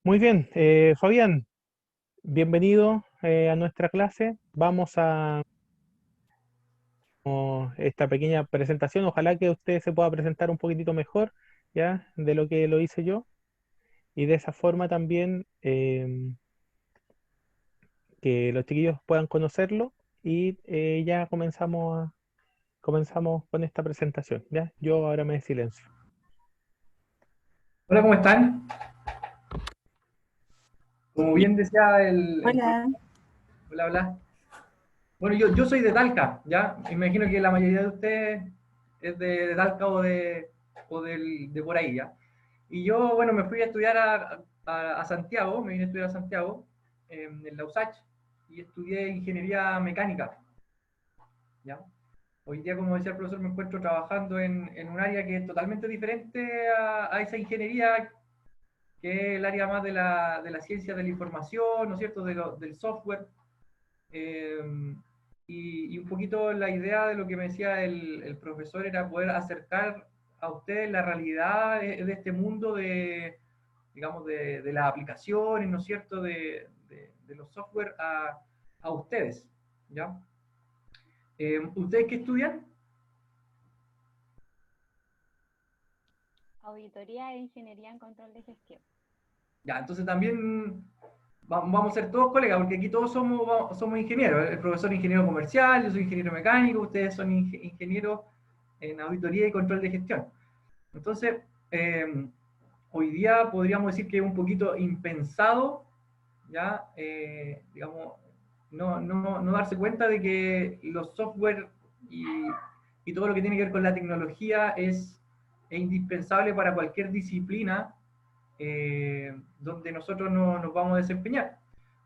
Muy bien, Fabián, bienvenido a nuestra clase. Vamos a esta pequeña presentación. Ojalá que usted se pueda presentar un poquitito mejor, ¿ya? De lo que lo hice yo. Y de esa forma también que los chiquillos puedan conocerlo y ya comenzamos con esta presentación, ¿ya? Yo ahora me silencio. Hola, ¿cómo están? Como Bien. bien decía Hola. hola, hola. Bueno, yo soy de Talca, ¿ya? Imagino que la mayoría de ustedes es de Talca de por ahí, ¿ya? Y yo, bueno, me fui a estudiar a Santiago, me vine a estudiar a Santiago, en la USACH, y estudié ingeniería mecánica, ¿ya? Hoy día, como decía el profesor, me encuentro trabajando en un área que es totalmente diferente a esa ingeniería, que es el área más de la ciencia de la información, ¿no es cierto?, del software. Eh, y un poquito la idea de lo que me decía el profesor era poder acercar a ustedes la realidad de este mundo digamos, de las aplicaciones, ¿no es cierto?, de los software a ustedes, ¿ya? ¿Ustedes qué estudian? Auditoría e Ingeniería en Control de Gestión. Ya, entonces también vamos a ser todos colegas, porque aquí todos somos ingenieros. El profesor es ingeniero comercial, yo soy ingeniero mecánico, ustedes son ingenieros en auditoría y control de gestión. Entonces, hoy día podríamos decir que es un poquito impensado, ya, digamos, no darse cuenta de que los software y, y todo lo que tiene que ver con la tecnología es indispensable para cualquier disciplina donde nosotros nos vamos a desempeñar.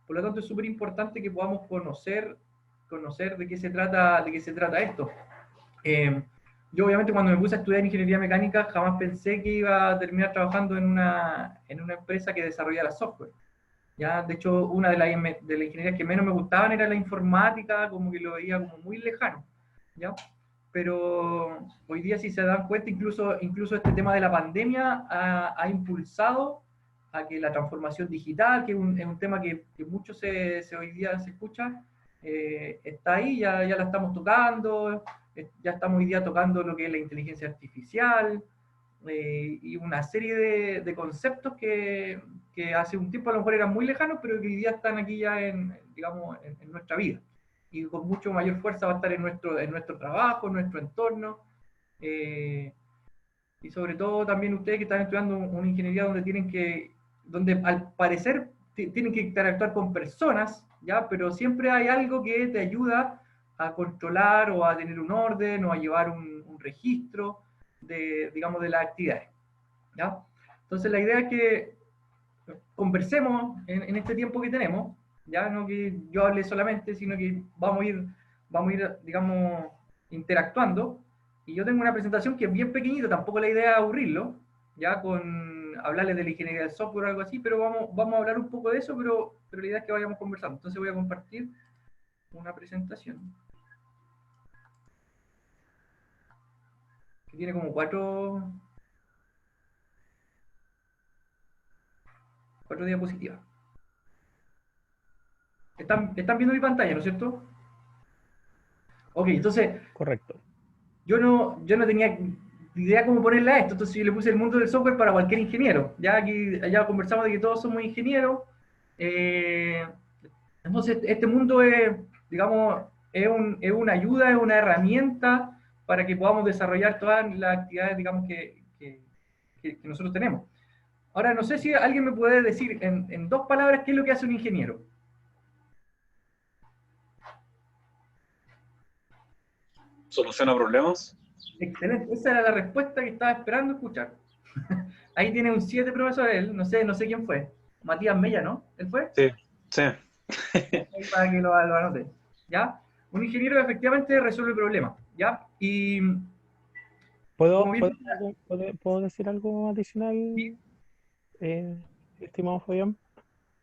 Por lo tanto, es súper importante que podamos conocer de qué se trata esto. Eh, yo obviamente cuando me puse a estudiar ingeniería mecánica jamás pensé que iba a terminar trabajando en una empresa que desarrollara software. ¿Ya? De hecho, una de las ingenierías que menos me gustaban era la informática, como que lo veía como muy lejano. ¿Ya? Pero hoy día, si se dan cuenta, incluso este tema de la pandemia ha impulsado a que la transformación digital, que es un tema que mucho hoy día se escucha, está ahí, ya la estamos tocando, ya estamos hoy día tocando lo que es la inteligencia artificial, y una serie de conceptos que hace un tiempo a lo mejor eran muy lejanos, pero que hoy día están aquí ya digamos, en nuestra vida. Y con mucho mayor fuerza va a estar en nuestro trabajo, en nuestro entorno. eh, y sobre todo también ustedes que están estudiando una ingeniería donde al parecer tienen que interactuar con personas, ¿ya? Pero siempre hay algo que te ayuda a controlar o a tener un orden o a llevar un registro digamos, de las actividades, ¿ya? Entonces la idea es que conversemos en este tiempo que tenemos, ya no que yo hable solamente, sino que vamos a ir, digamos, interactuando. Y yo tengo una presentación que es bien pequeñita, tampoco la idea es aburrirlo, ya con hablarles de la ingeniería del software o algo así, pero vamos a hablar un poco de eso, pero la idea es que vayamos conversando. Entonces voy a compartir una presentación que tiene como cuatro diapositivas. ¿Están viendo mi pantalla, no es cierto? Ok, entonces Correcto. yo no tenía idea cómo ponerle a esto, entonces yo le puse el mundo del software para cualquier ingeniero. Ya aquí ya conversamos de que todos somos ingenieros. eh, entonces este mundo es, digamos, es una ayuda, es una herramienta para que podamos desarrollar todas las actividades, digamos, que nosotros tenemos. Ahora, no sé si alguien me puede decir en dos palabras qué es lo que hace un ingeniero. ¿Soluciona problemas? Excelente, esa era la respuesta que estaba esperando escuchar. Ahí tiene un 7 profesor, él, no sé quién fue. Matías Mella, ¿no? ¿Él fue? Sí, sí. Ahí para que lo anote. ¿Ya? Un ingeniero efectivamente resuelve problemas, ¿ya? Y como ¿Puedo, bien, puedo, puedo decir algo adicional, eh, estimado Fabián?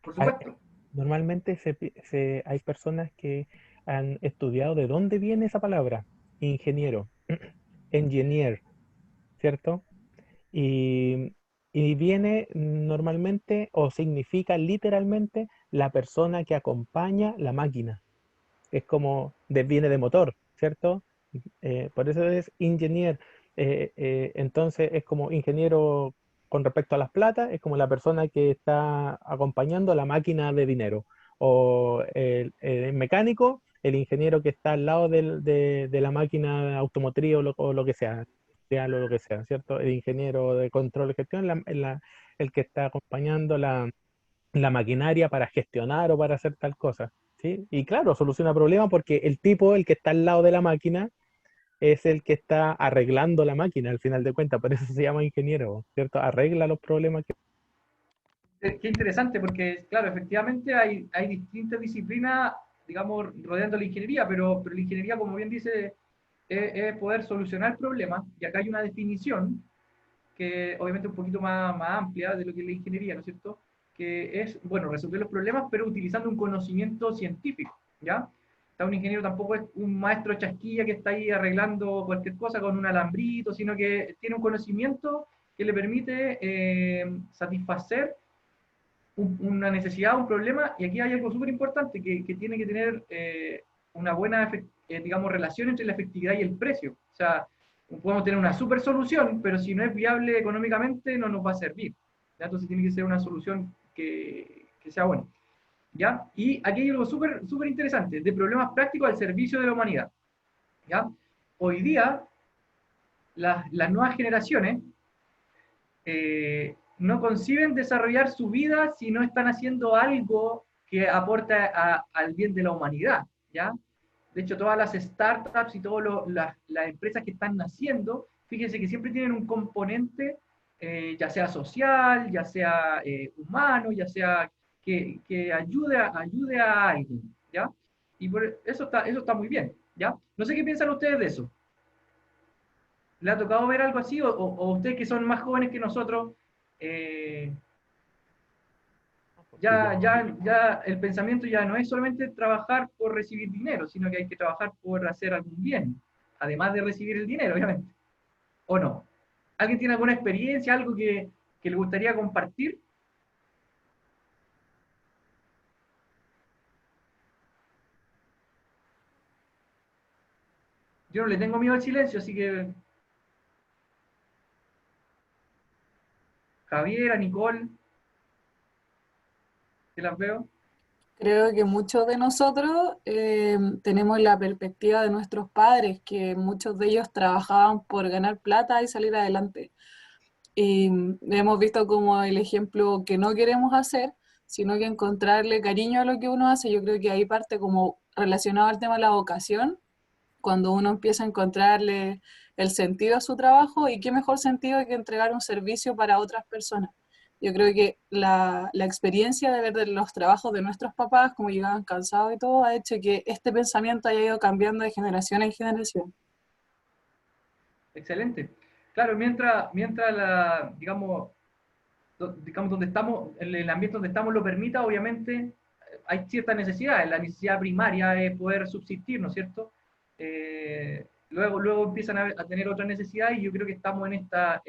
por Ah, supuesto. normalmente hay personas que han estudiado de dónde viene esa palabra, ingeniero, engineer, ¿cierto? Y y viene normalmente o significa literalmente la persona que acompaña la máquina. Es como, viene de motor, ¿cierto? Por eso es ingenier. Entonces es como ingeniero con respecto a las platas, es como la persona que está acompañando la máquina de dinero. O el mecánico, el ingeniero que está al lado de la máquina automotriz o lo que sea lo que sea, ¿cierto? El ingeniero de control y gestión, el que está acompañando la maquinaria para gestionar o para hacer tal cosa, ¿sí? Y claro, soluciona problemas porque el tipo, el que está al lado de la máquina, es el que está arreglando la máquina al final de cuentas, por eso se llama ingeniero, ¿cierto? Arregla los problemas que... Qué interesante, porque, claro, efectivamente hay distintas disciplinas, digamos, rodeando la ingeniería, pero la ingeniería, como bien dice, es poder solucionar problemas, y acá hay una definición que obviamente es un poquito más amplia de lo que es la ingeniería, ¿no es cierto? Que es, bueno, resolver los problemas, pero utilizando un conocimiento científico, ¿ya? O sea, un ingeniero tampoco es un maestro chasquilla que está ahí arreglando cualquier cosa con un alambrito, sino que tiene un conocimiento que le permite satisfacer una necesidad, un problema, y aquí hay algo súper importante que tiene que tener una buena, digamos, relación entre la efectividad y el precio. O sea, podemos tener una super solución, pero si no es viable económicamente, no nos va a servir. ¿Ya? Entonces tiene que ser una solución que sea buena. ¿Ya? Y aquí hay algo súper súper interesante, de problemas prácticos al servicio de la humanidad. ¿Ya? Hoy día, las nuevas generaciones no conciben desarrollar su vida si no están haciendo algo que aporte al bien de la humanidad, ¿ya? De hecho, todas las startups y todas las empresas que están naciendo, fíjense que siempre tienen un componente, ya sea social, ya sea humano, ya sea que ayude a alguien, ¿ya? Y por eso está muy bien, ¿ya? No sé qué piensan ustedes de eso. ¿Le ha tocado ver algo así? ¿O ustedes que son más jóvenes que nosotros, eh, Sí, ya. ya el pensamiento ya no es solamente trabajar por recibir dinero, sino que hay que trabajar por hacer algún bien, además de recibir el dinero, obviamente? ¿O no? ¿Alguien tiene alguna experiencia, algo que le gustaría compartir? Yo no le tengo miedo al silencio, así que Javiera, Nicole, que las veo. Creo que muchos de nosotros tenemos la perspectiva de nuestros padres, que muchos de ellos trabajaban por ganar plata y salir adelante. Y hemos visto como el ejemplo que no queremos hacer, sino que encontrarle cariño a lo que uno hace. Yo creo que ahí parte como relacionado al tema de la vocación, cuando uno empieza a encontrarle el sentido a su trabajo, y qué mejor sentido que entregar un servicio para otras personas. Yo creo que la experiencia de ver de los trabajos de nuestros papás, como llegaban cansados y todo, ha hecho que este pensamiento haya ido cambiando de generación en generación. Excelente. Claro, mientras digamos, donde estamos, el ambiente donde estamos lo permita, obviamente hay ciertas necesidades. La necesidad primaria es poder subsistir, ¿no es cierto? Luego empiezan a tener otras necesidades, y yo creo que estamos en esta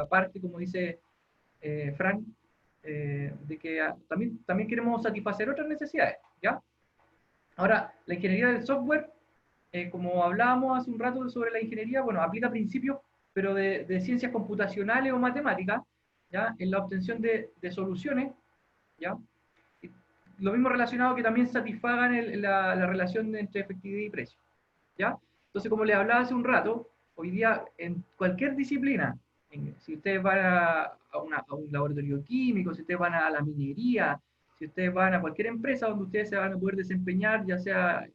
parte, como dice Frank, de que también queremos satisfacer otras necesidades, ¿ya? Ahora, la ingeniería del software, como hablábamos hace un rato sobre la ingeniería, bueno, aplica principios, pero de ciencias computacionales o matemáticas, ¿ya? En la obtención de soluciones, ¿ya? Y lo mismo relacionado que también satisfagan la relación entre efectividad y precio, ¿ya? Entonces, como les hablaba hace un rato, hoy día en cualquier disciplina, si ustedes van a un laboratorio químico, si ustedes van a la minería, si ustedes van a cualquier empresa donde ustedes se van a poder desempeñar, ya sea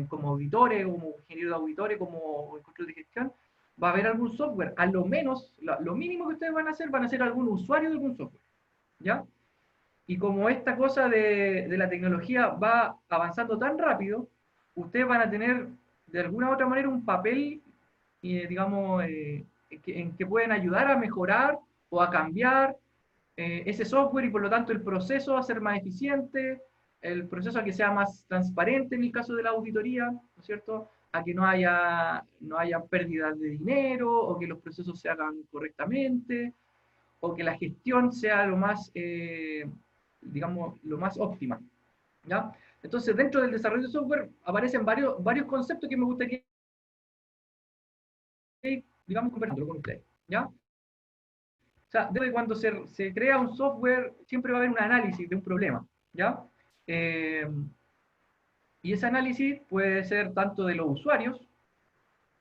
como auditores, como ingeniero de auditores, como en control de gestión, va a haber algún software. A lo menos, lo mínimo que ustedes van a ser algún usuario de algún software, ¿ya? Y como esta cosa de la tecnología va avanzando tan rápido, ustedes van a tener de alguna u otra manera un papel, digamos, en que pueden ayudar a mejorar o a cambiar ese software, y por lo tanto el proceso a ser más eficiente, el proceso a que sea más transparente en el caso de la auditoría, ¿no es cierto? a que no haya pérdidas de dinero, o que los procesos se hagan correctamente, o que la gestión sea lo más, digamos, lo más óptima, ¿ya? Entonces, dentro del desarrollo de software aparecen varios conceptos que me gustaría, digamos, conversarlo con ustedes, ¿ya? O sea, desde cuando se crea un software, siempre va a haber un análisis de un problema, ¿ya? Y ese análisis puede ser tanto de los usuarios,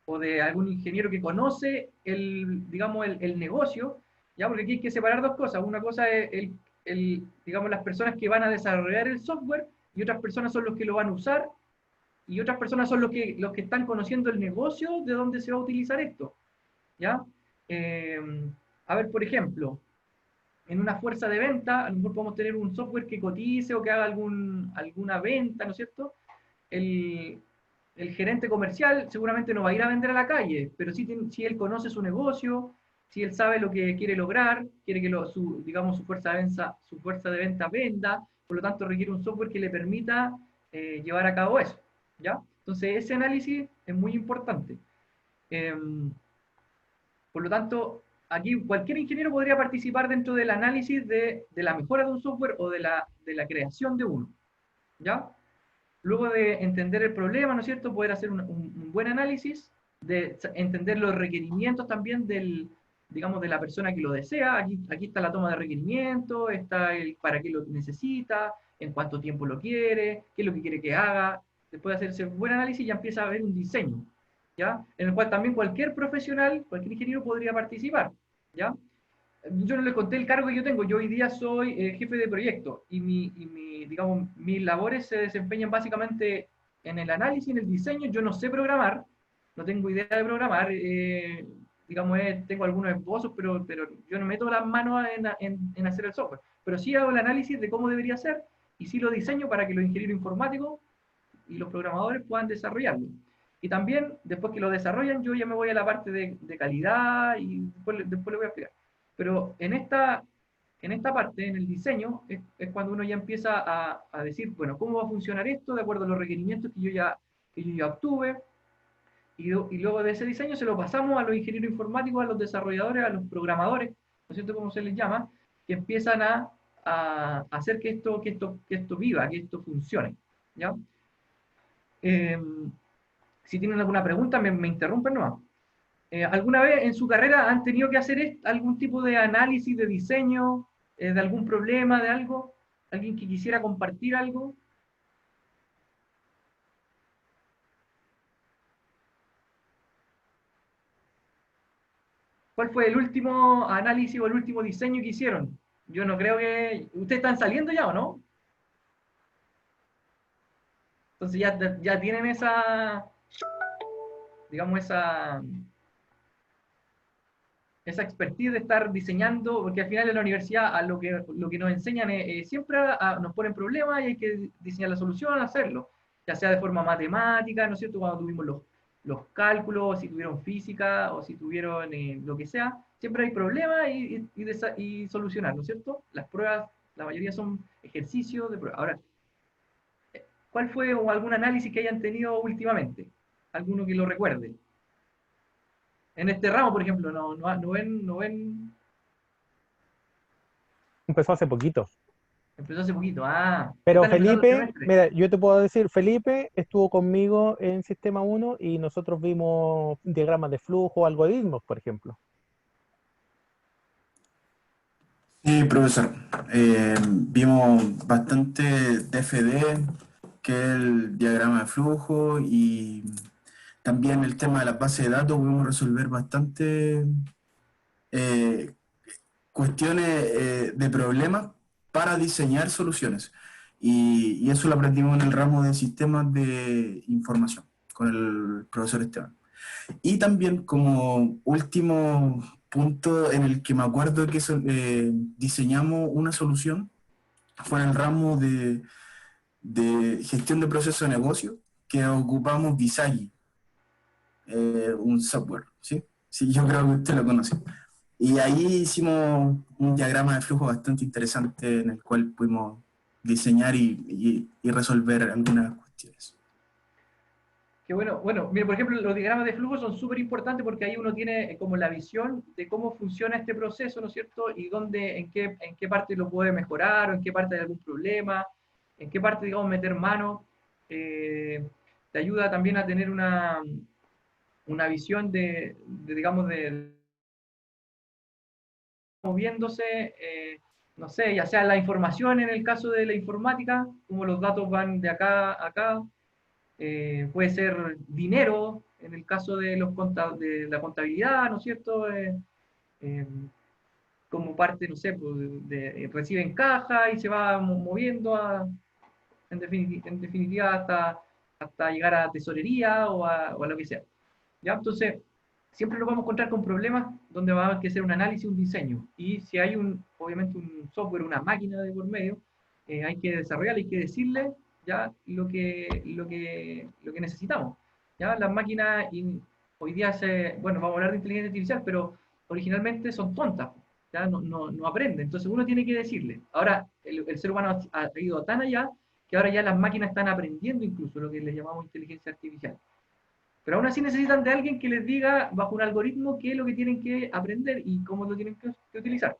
o de algún ingeniero que conoce digamos, el negocio, ¿ya? Porque aquí hay que separar dos cosas. Una cosa es, digamos, las personas que van a desarrollar el software, y otras personas son los que lo van a usar, y otras personas son los que están conociendo el negocio de dónde se va a utilizar esto, ¿ya? A ver, por ejemplo, en una fuerza de venta, a lo mejor podemos tener un software que cotice o que haga alguna venta, ¿no es cierto? El gerente comercial seguramente no va a ir a vender a la calle, pero si él conoce su negocio, si él sabe lo que quiere lograr, quiere que digamos, su fuerza de venta venda, por lo tanto requiere un software que le permita llevar a cabo eso, ¿ya? Entonces ese análisis es muy importante. Por lo tanto, aquí cualquier ingeniero podría participar dentro del análisis de la mejora de un software o de la creación de uno, ¿ya? Luego de entender el problema, ¿no es cierto?, poder hacer un buen análisis, de entender los requerimientos también digamos, de la persona que lo desea. Aquí está la toma de requerimientos, está el para qué lo necesita, en cuánto tiempo lo quiere, qué es lo que quiere que haga. Después de hacerse un buen análisis ya empieza a haber un diseño, ¿ya? En el cual también cualquier profesional, cualquier ingeniero podría participar, ¿ya? Yo no les conté el cargo que yo tengo. Yo hoy día soy jefe de proyecto, y digamos, mis labores se desempeñan básicamente en el análisis, en el diseño. Yo no sé programar, no tengo idea de programar, digamos, tengo algunos esbozos, pero yo no meto las manos en hacer el software, pero sí hago el análisis de cómo debería ser, y sí lo diseño para que los ingenieros informáticos y los programadores puedan desarrollarlo. Y también, después que lo desarrollan, yo ya me voy a la parte de calidad, y después le voy a explicar. Pero en esta parte, en el diseño, es cuando uno ya empieza a decir, bueno, ¿cómo va a funcionar esto de acuerdo a los requerimientos que yo ya obtuve? Y luego de ese diseño se lo pasamos a los ingenieros informáticos, a los desarrolladores, a los programadores, ¿no es cierto?, como se les llama, que empiezan a hacer que esto viva, que esto funcione, ¿ya? Si tienen alguna pregunta, me interrumpen nomás. ¿Alguna vez en su carrera han tenido que hacer algún tipo de análisis, de diseño, de algún problema, de algo? ¿Alguien que quisiera compartir algo? ¿Cuál fue el último análisis o el último diseño que hicieron? Yo no creo que... ¿Ustedes están saliendo ya o no? Entonces ya tienen digamos, esa expertise de estar diseñando, porque al final en la universidad lo que nos enseñan es siempre nos ponen problemas y hay que diseñar la solución, hacerlo, ya sea de forma matemática, ¿no es cierto?, cuando tuvimos los cálculos, si tuvieron física, o si tuvieron lo que sea, siempre hay problemas y solucionar, ¿no es cierto? Las pruebas, la mayoría son ejercicios de prueba. Ahora, ¿cuál fue algún análisis que hayan tenido últimamente? ¿Alguno que lo recuerde? En este ramo, por ejemplo, no ven... Empezó hace poquito. Empezó hace poquito, Pero están empezando el Felipe, semestre. mira, yo te puedo decir, Felipe estuvo conmigo en Sistema 1 y nosotros vimos diagramas de flujo, algoritmos, por ejemplo. Sí, profesor. Vimos bastante DFD, que es el diagrama de flujo, y también el tema de las bases de datos. Pudimos resolver bastante cuestiones de problemas para diseñar soluciones. Y eso lo aprendimos en el ramo de sistemas de información con el profesor Esteban. Y también, como último punto en el que me acuerdo que diseñamos una solución, fue en el ramo de gestión de procesos de negocio, que ocupamos Visagi, un software, ¿sí? Sí, yo creo que usted lo conoce. Y ahí hicimos un diagrama de flujo bastante interesante en el cual pudimos diseñar y resolver algunas cuestiones. Qué bueno. Bueno, mire, por ejemplo, los diagramas de flujo son súper importantes porque ahí uno tiene como la visión de cómo funciona este proceso, ¿no es cierto? Y dónde, en qué parte lo puede mejorar, o en qué parte hay algún problema, en qué parte, digamos, meter mano. Te ayuda también a tener una visión digamos, de moviéndose, no sé, ya sea la información en el caso de la informática, cómo los datos van de acá a acá, puede ser dinero en el caso de, de la contabilidad, ¿no es cierto? Eh, como parte, no sé, pues, recibe en caja y se va moviendo en definitiva hasta llegar a tesorería o a lo que sea. ¿Ya? Entonces, siempre nos vamos a encontrar con problemas donde va a haber que hacer un análisis, un diseño. Y si hay obviamente un software, una máquina de por medio, hay que desarrollarle, hay que decirle ya lo que necesitamos. ¿Ya? Las máquinas hoy día bueno, vamos a hablar de inteligencia artificial, pero originalmente son tontas, ¿ya? No aprenden. Entonces uno tiene que decirle. Ahora, el ser humano ha ido tan allá que ahora ya las máquinas están aprendiendo incluso lo que le llamamos inteligencia artificial. Pero aún así necesitan de alguien que les diga bajo un algoritmo qué es lo que tienen que aprender y cómo lo tienen que utilizar.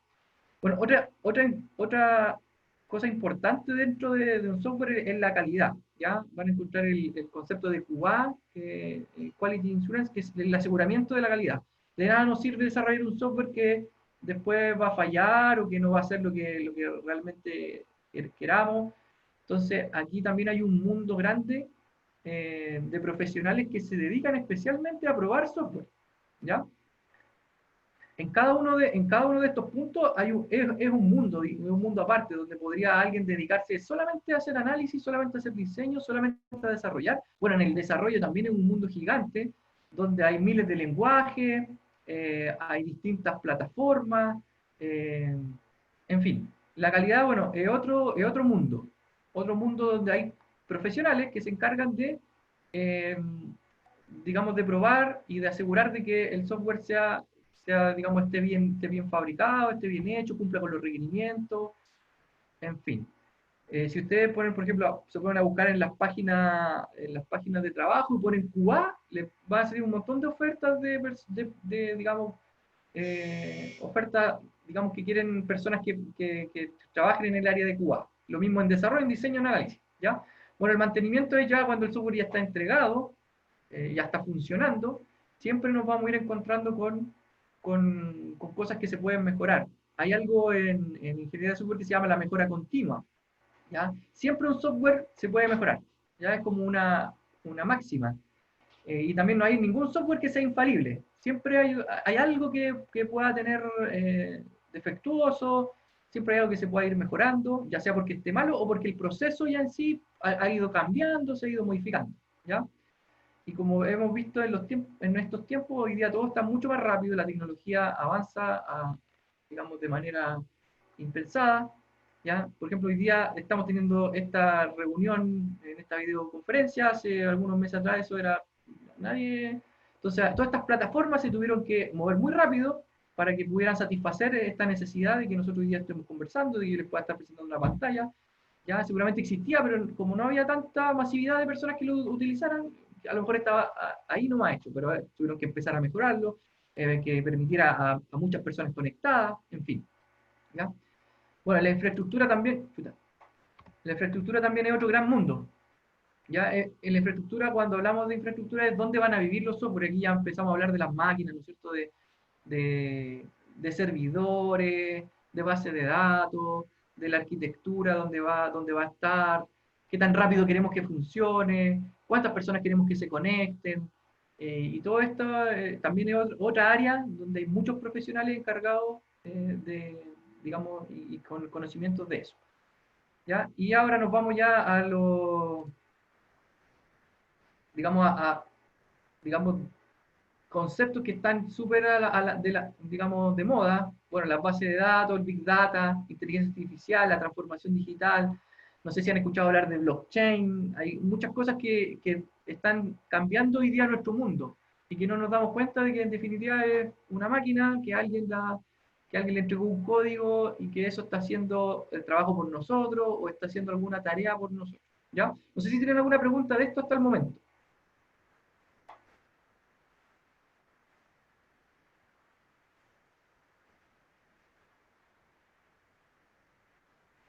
Bueno, otra cosa importante dentro de un software es la calidad. ¿Ya? Van a encontrar el concepto de QA, Quality Insurance, que es el aseguramiento de la calidad. De nada nos sirve desarrollar un software que después va a fallar o que no va a hacer lo que realmente queramos. Entonces, aquí también hay un mundo grande de profesionales que se dedican especialmente a probar software, ¿ya? En cada uno de estos puntos es un mundo aparte, donde podría alguien dedicarse solamente a hacer análisis, solamente a hacer diseño, solamente a desarrollar. Bueno, en el desarrollo también es un mundo gigante, donde hay miles de lenguajes, hay distintas plataformas, en fin. La calidad, bueno, es otro mundo donde hay profesionales que se encargan de, digamos, de probar y de asegurar de que el software digamos, esté bien fabricado, esté bien hecho, cumpla con los requerimientos, en fin. Si ustedes ponen, por ejemplo, se ponen a buscar en las páginas de trabajo y ponen QA, les va a salir un montón de ofertas digamos, ofertas, digamos, que quieren personas que trabajen en el área de QA. Lo mismo en desarrollo, en diseño, en análisis, ¿ya? Bueno, el mantenimiento es ya cuando el software ya está entregado, ya está funcionando, siempre nos vamos a ir encontrando con cosas que se pueden mejorar. Hay algo en ingeniería de software que se llama la mejora continua, ¿ya? Siempre un software se puede mejorar, ya es como una máxima. Y también no hay ningún software que sea infalible. Siempre hay algo que pueda tener defectuoso, siempre hay algo que se pueda ir mejorando, ya sea porque esté malo o porque el proceso ya en sí ha ido cambiando, se ha ido modificando, ¿ya? Y como hemos visto en estos tiempos, hoy día todo está mucho más rápido, la tecnología avanza, digamos, de manera impensada, ¿ya? Por ejemplo, hoy día estamos teniendo esta reunión, en esta videoconferencia, hace algunos meses atrás eso era nadie. Entonces, todas estas plataformas se tuvieron que mover muy rápido para que pudieran satisfacer esta necesidad de que nosotros hoy día estemos conversando, de que yo les pueda estar presentando una pantalla. Ya seguramente existía, pero como no había tanta masividad de personas que lo utilizaran, a lo mejor estaba ahí nomás hecho, pero tuvieron que empezar a mejorarlo, que permitiera a muchas personas conectadas, en fin. ¿Ya? Bueno, la infraestructura también es otro gran mundo. Ya en la infraestructura, cuando hablamos de infraestructura, es dónde van a vivir los software. Aquí ya empezamos a hablar de las máquinas, ¿no es cierto? De servidores, de base de datos, de la arquitectura, dónde va a estar, qué tan rápido queremos que funcione, cuántas personas queremos que se conecten. Y todo esto también es otra área donde hay muchos profesionales encargados digamos, y con conocimientos de eso. ¿Ya? Y ahora nos vamos ya a digamos, conceptos que están súper digamos, de moda. Bueno, las bases de datos, el Big Data, inteligencia artificial, la transformación digital. No sé si han escuchado hablar de blockchain. Hay muchas cosas que están cambiando hoy día nuestro mundo y que no nos damos cuenta de que en definitiva es una máquina que alguien le entregó un código y que eso está haciendo el trabajo por nosotros o está haciendo alguna tarea por nosotros. ¿Ya? No sé si tienen alguna pregunta de esto hasta el momento.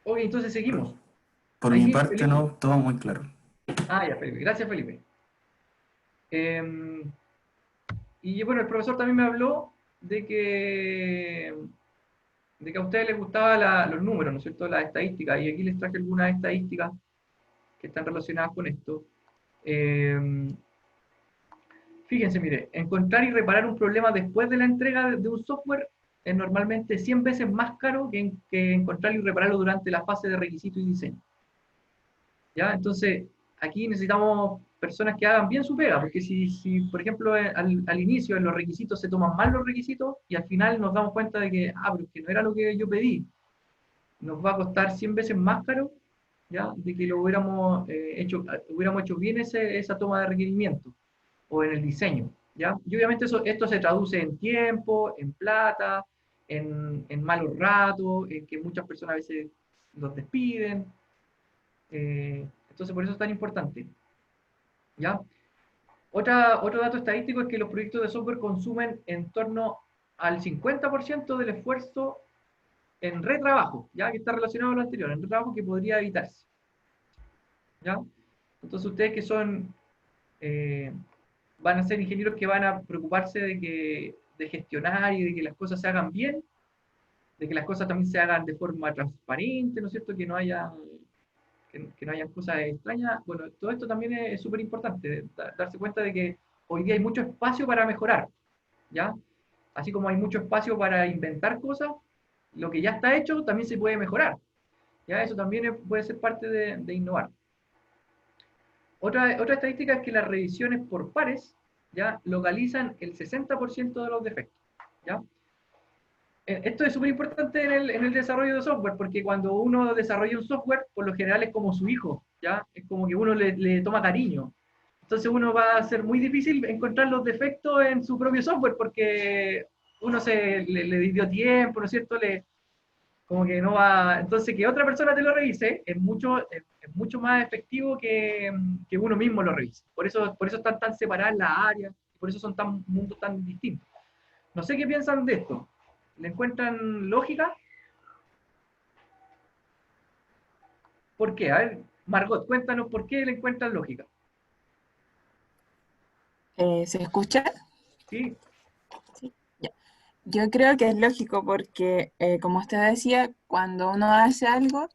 Ok, entonces seguimos. Por Ahí mi sí, parte, Felipe. no, todo muy claro. Ah, ya, Felipe. Gracias, Felipe. Y bueno, el profesor también me habló de que a ustedes les gustaban los números, ¿no es cierto? Las estadísticas. Y aquí les traje algunas estadísticas que están relacionadas con esto. Fíjense, mire, encontrar y reparar un problema después de la entrega de un software es normalmente 100 veces más caro que encontrarlo y repararlo durante la fase de requisito y diseño. ¿Ya? Entonces, aquí necesitamos personas que hagan bien su pega, porque si por ejemplo, al inicio en los requisitos se toman mal los requisitos y al final nos damos cuenta de que, pero es que no era lo que yo pedí, nos va a costar 100 veces más caro, ¿ya? De que lo hubiéramos hecho bien esa toma de requerimiento o en el diseño, ¿ya? Y obviamente esto se traduce en tiempo, en plata, en malos ratos, en que muchas personas a veces los despiden. Entonces, por eso es tan importante, ¿ya? Otro dato estadístico es que los proyectos de software consumen en torno al 50% del esfuerzo en retrabajo, ¿ya? Que está relacionado a lo anterior, en retrabajo que podría evitarse, ¿ya? Entonces, ustedes que son van a ser ingenieros que van a preocuparse de gestionar y de que las cosas se hagan bien, de que las cosas también se hagan de forma transparente, ¿no es cierto? Que no hayan cosas extrañas. Bueno, todo esto también es súper importante, darse cuenta de que hoy día hay mucho espacio para mejorar, ¿ya? Así como hay mucho espacio para inventar cosas, lo que ya está hecho también se puede mejorar, ¿ya? Eso también puede ser parte de innovar. Otra estadística es que las revisiones por pares ya localizan el 60% de los defectos. ¿Ya? Esto es súper importante en el desarrollo de software, porque cuando uno desarrolla un software, por lo general es como su hijo, ¿ya? Es como que uno le toma cariño. Entonces uno va a ser muy difícil encontrar los defectos en su propio software, porque uno le dio tiempo, ¿no es cierto? Como que no va, entonces que otra persona te lo revise es mucho más efectivo que uno mismo lo revise. Por eso están tan separadas las áreas, por eso son mundos tan distintos. No sé qué piensan de esto. ¿Le encuentran lógica? ¿Por qué? A ver, Margot, cuéntanos por qué le encuentran lógica. ¿Se escucha? ¿Sí? Sí. Ya. Yo creo que es lógico porque, como usted decía, cuando uno hace algo,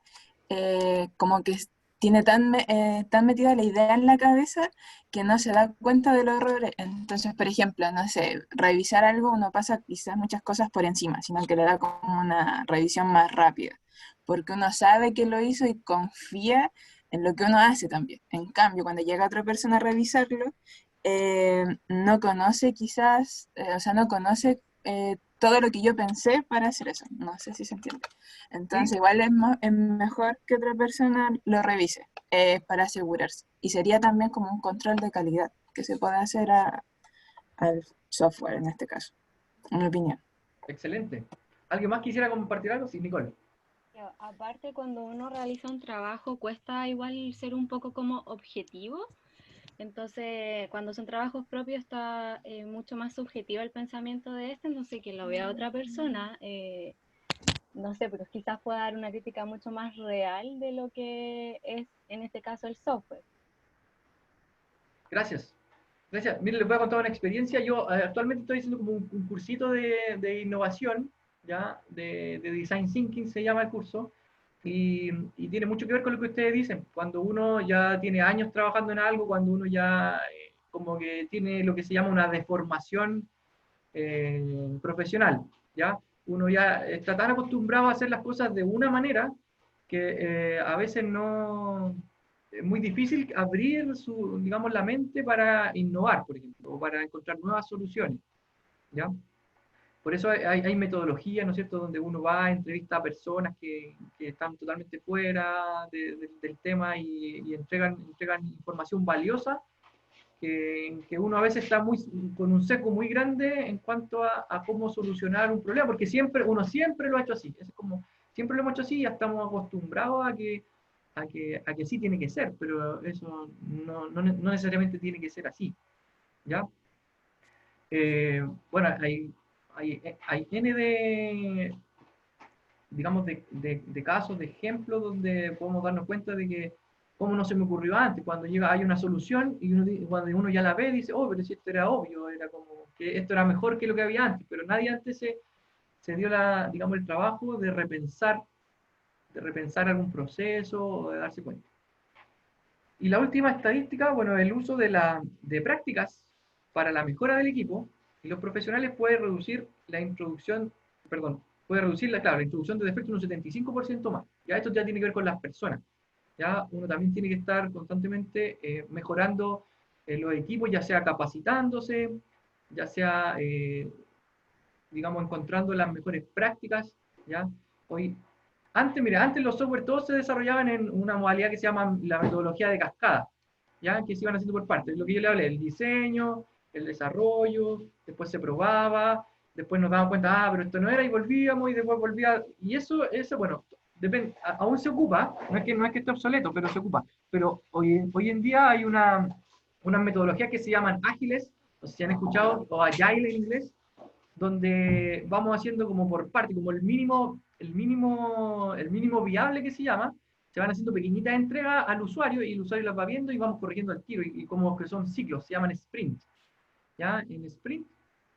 como que tiene tan metida la idea en la cabeza que no se da cuenta de los errores. Entonces, por ejemplo, no sé, revisar algo, uno pasa quizás muchas cosas por encima, sino que le da como una revisión más rápida, porque uno sabe que lo hizo y confía en lo que uno hace también. En cambio, cuando llega otra persona a revisarlo, no conoce quizás, o sea, no conoce todo lo que yo pensé para hacer eso. No sé si se entiende. ¿Sí? Entonces, igual es mejor que otra persona lo revise para asegurarse. Y sería también como un control de calidad que se puede hacer al software en este caso, en mi opinión. Excelente. ¿Alguien más quisiera compartir algo? Sí, Nicole. Aparte, cuando uno realiza un trabajo, cuesta igual ser un poco como objetivo. Entonces, cuando son trabajos propios, está mucho más subjetivo el pensamiento de este. Entonces, que lo vea otra persona, no sé, pero quizás pueda dar una crítica mucho más real de lo que es, en este caso, el software. Gracias. Gracias. Miren, les voy a contar una experiencia. Yo actualmente estoy haciendo como un cursito de innovación, ¿ya? De Design Thinking se llama el curso, y tiene mucho que ver con lo que ustedes dicen. Cuando uno ya tiene años trabajando en algo, cuando uno ya como que tiene lo que se llama una deformación profesional, ¿ya? Uno ya está tan acostumbrado a hacer las cosas de una manera que a veces no, es muy difícil abrir digamos, la mente para innovar, por ejemplo, o para encontrar nuevas soluciones, ¿ya? Por eso hay metodologías, ¿no es cierto?, donde uno va, entrevista a personas que están totalmente fuera del tema y entregan información valiosa que uno a veces está con un seco muy grande en cuanto a cómo solucionar un problema, porque uno siempre lo ha hecho así, es como, siempre lo hemos hecho así y ya estamos acostumbrados a que sí tiene que ser, pero eso no necesariamente tiene que ser así, ¿ya? Bueno, hay N digamos, de casos, de ejemplos, donde podemos darnos cuenta de que, cómo no se me ocurrió antes, cuando llega, hay una solución y cuando uno ya la ve, dice, oh, pero si esto era obvio, era como que esto era mejor que lo que había antes, pero nadie antes se dio digamos, el trabajo de repensar algún proceso o de darse cuenta. Y la última estadística, bueno, el uso de prácticas para la mejora del equipo y los profesionales puede reducir la introducción, perdón, puede reducir la introducción de defectos un 75% más. Ya esto ya tiene que ver con las personas. Ya uno también tiene que estar constantemente mejorando los equipos, ya sea capacitándose, ya sea, digamos, encontrando las mejores prácticas. ¿Ya? Hoy, antes los software todos se desarrollaban en una modalidad que se llama la metodología de cascada, ¿ya? Que se iban haciendo por partes. Lo que yo le hablé, el diseño, el desarrollo, después se probaba, después nos dábamos cuenta, pero esto no era, y volvíamos, y después volvía, y eso bueno, depende, aún se ocupa, no es que esté obsoleto, pero se ocupa. Pero hoy en día hay unas metodologías que se llaman ágiles, no sé si han escuchado, o agile en inglés, donde vamos haciendo como por parte, como el mínimo viable que se llama, se van haciendo pequeñitas entregas al usuario y el usuario las va viendo y vamos corrigiendo al tiro, y como que son ciclos, se llaman sprint. ¿Ya? En sprint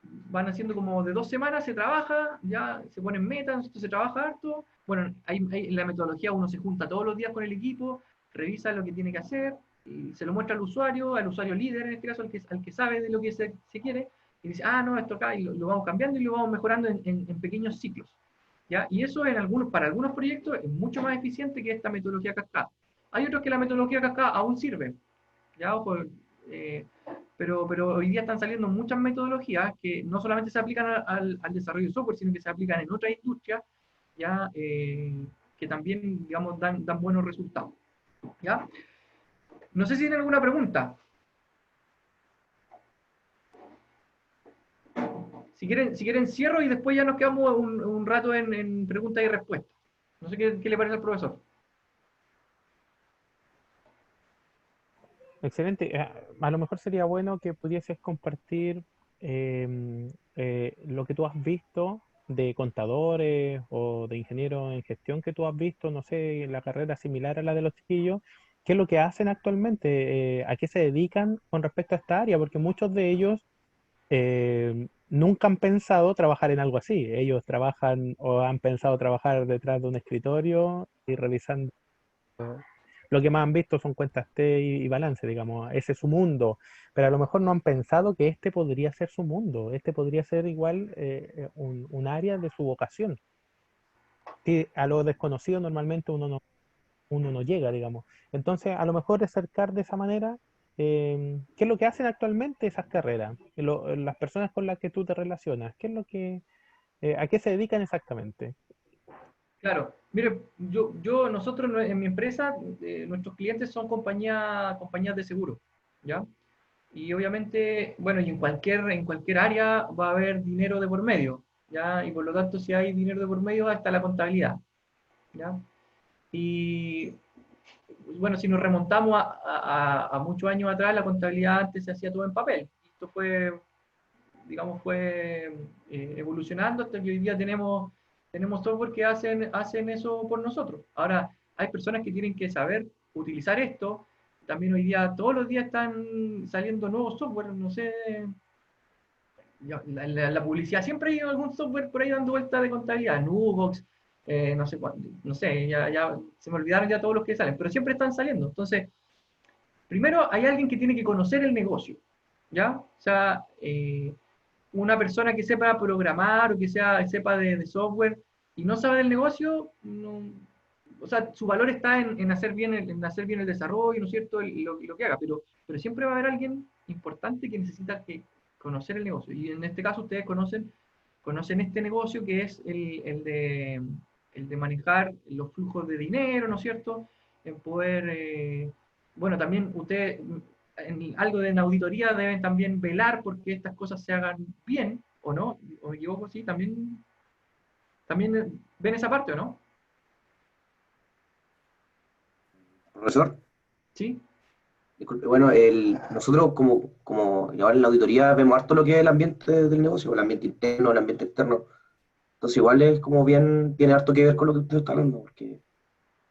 van haciendo como de 2 semanas, se trabaja, ya se ponen metas, esto se trabaja harto. Bueno, en la metodología uno se junta todos los días con el equipo, revisa lo que tiene que hacer, y se lo muestra al usuario líder, en este caso, al que sabe de lo que se quiere, y dice, no, esto acá, y lo vamos cambiando y lo vamos mejorando en pequeños ciclos. ¿Ya? Y eso para algunos proyectos es mucho más eficiente que esta metodología cascada. Hay otros que la metodología cascada aún sirve, ¿ya? Ojo, pero hoy día están saliendo muchas metodologías que no solamente se aplican al desarrollo de software, sino que se aplican en otras industrias, ¿ya? Que también, digamos, dan buenos resultados. ¿Ya? No sé si tienen alguna pregunta. Si quieren cierro y después ya nos quedamos un rato en preguntas y respuestas. No sé qué le parece al profesor. Excelente. A lo mejor sería bueno que pudieses compartir lo que tú has visto de contadores o de ingenieros en gestión que tú has visto, no sé, en la carrera similar a la de los chiquillos. ¿Qué es lo que hacen actualmente? ¿A qué se dedican con respecto a esta área? Porque muchos de ellos nunca han pensado trabajar en algo así. Ellos trabajan o han pensado trabajar detrás de un escritorio y revisando. Lo que más han visto son cuentas T y balance, digamos. Ese es su mundo. Pero a lo mejor no han pensado que este podría ser su mundo. Este podría ser igual un área de su vocación. Y a lo desconocido normalmente uno no llega, digamos. Entonces, a lo mejor acercar de esa manera qué es lo que hacen actualmente esas carreras, las personas con las que tú te relacionas, qué es lo que, a qué se dedican exactamente. Claro, mire, nosotros en mi empresa, nuestros clientes son compañías de seguro, ¿ya? Y obviamente, bueno, y en cualquier área va a haber dinero de por medio, ¿ya? Y por lo tanto, si hay dinero de por medio, está la contabilidad, ¿ya? Y bueno, si nos remontamos a muchos años atrás, la contabilidad antes se hacía todo en papel. Esto fue evolucionando hasta que hoy día tenemos software que hacen eso por nosotros. Ahora, hay personas que tienen que saber utilizar esto. También hoy día, todos los días están saliendo nuevos software, no sé, la publicidad, siempre hay algún software por ahí dando vuelta de contabilidad, Nubox, no sé cuándo, no sé, ya se me olvidaron ya todos los que salen, pero siempre están saliendo. Entonces, primero hay alguien que tiene que conocer el negocio, ¿ya? O sea, una persona que sepa programar o que sepa de software y no sabe del negocio, o sea, su valor está en hacer bien el desarrollo, ¿no es cierto?, lo que haga, pero siempre va a haber alguien importante que necesita conocer el negocio. Y en este caso ustedes conocen este negocio que es el de manejar los flujos de dinero, ¿no es cierto?, en poder, bueno, también ustedes en algo de auditoría deben también velar porque estas cosas se hagan bien, ¿o no? ¿O me equivoco? Sí, también ven esa parte, ¿o no? Profesor, Sí, disculpe, bueno, nosotros como y ahora en la auditoría vemos harto lo que es el ambiente del negocio, el ambiente interno, el ambiente externo. Entonces igual es como bien, tiene harto que ver con lo que usted está hablando, porque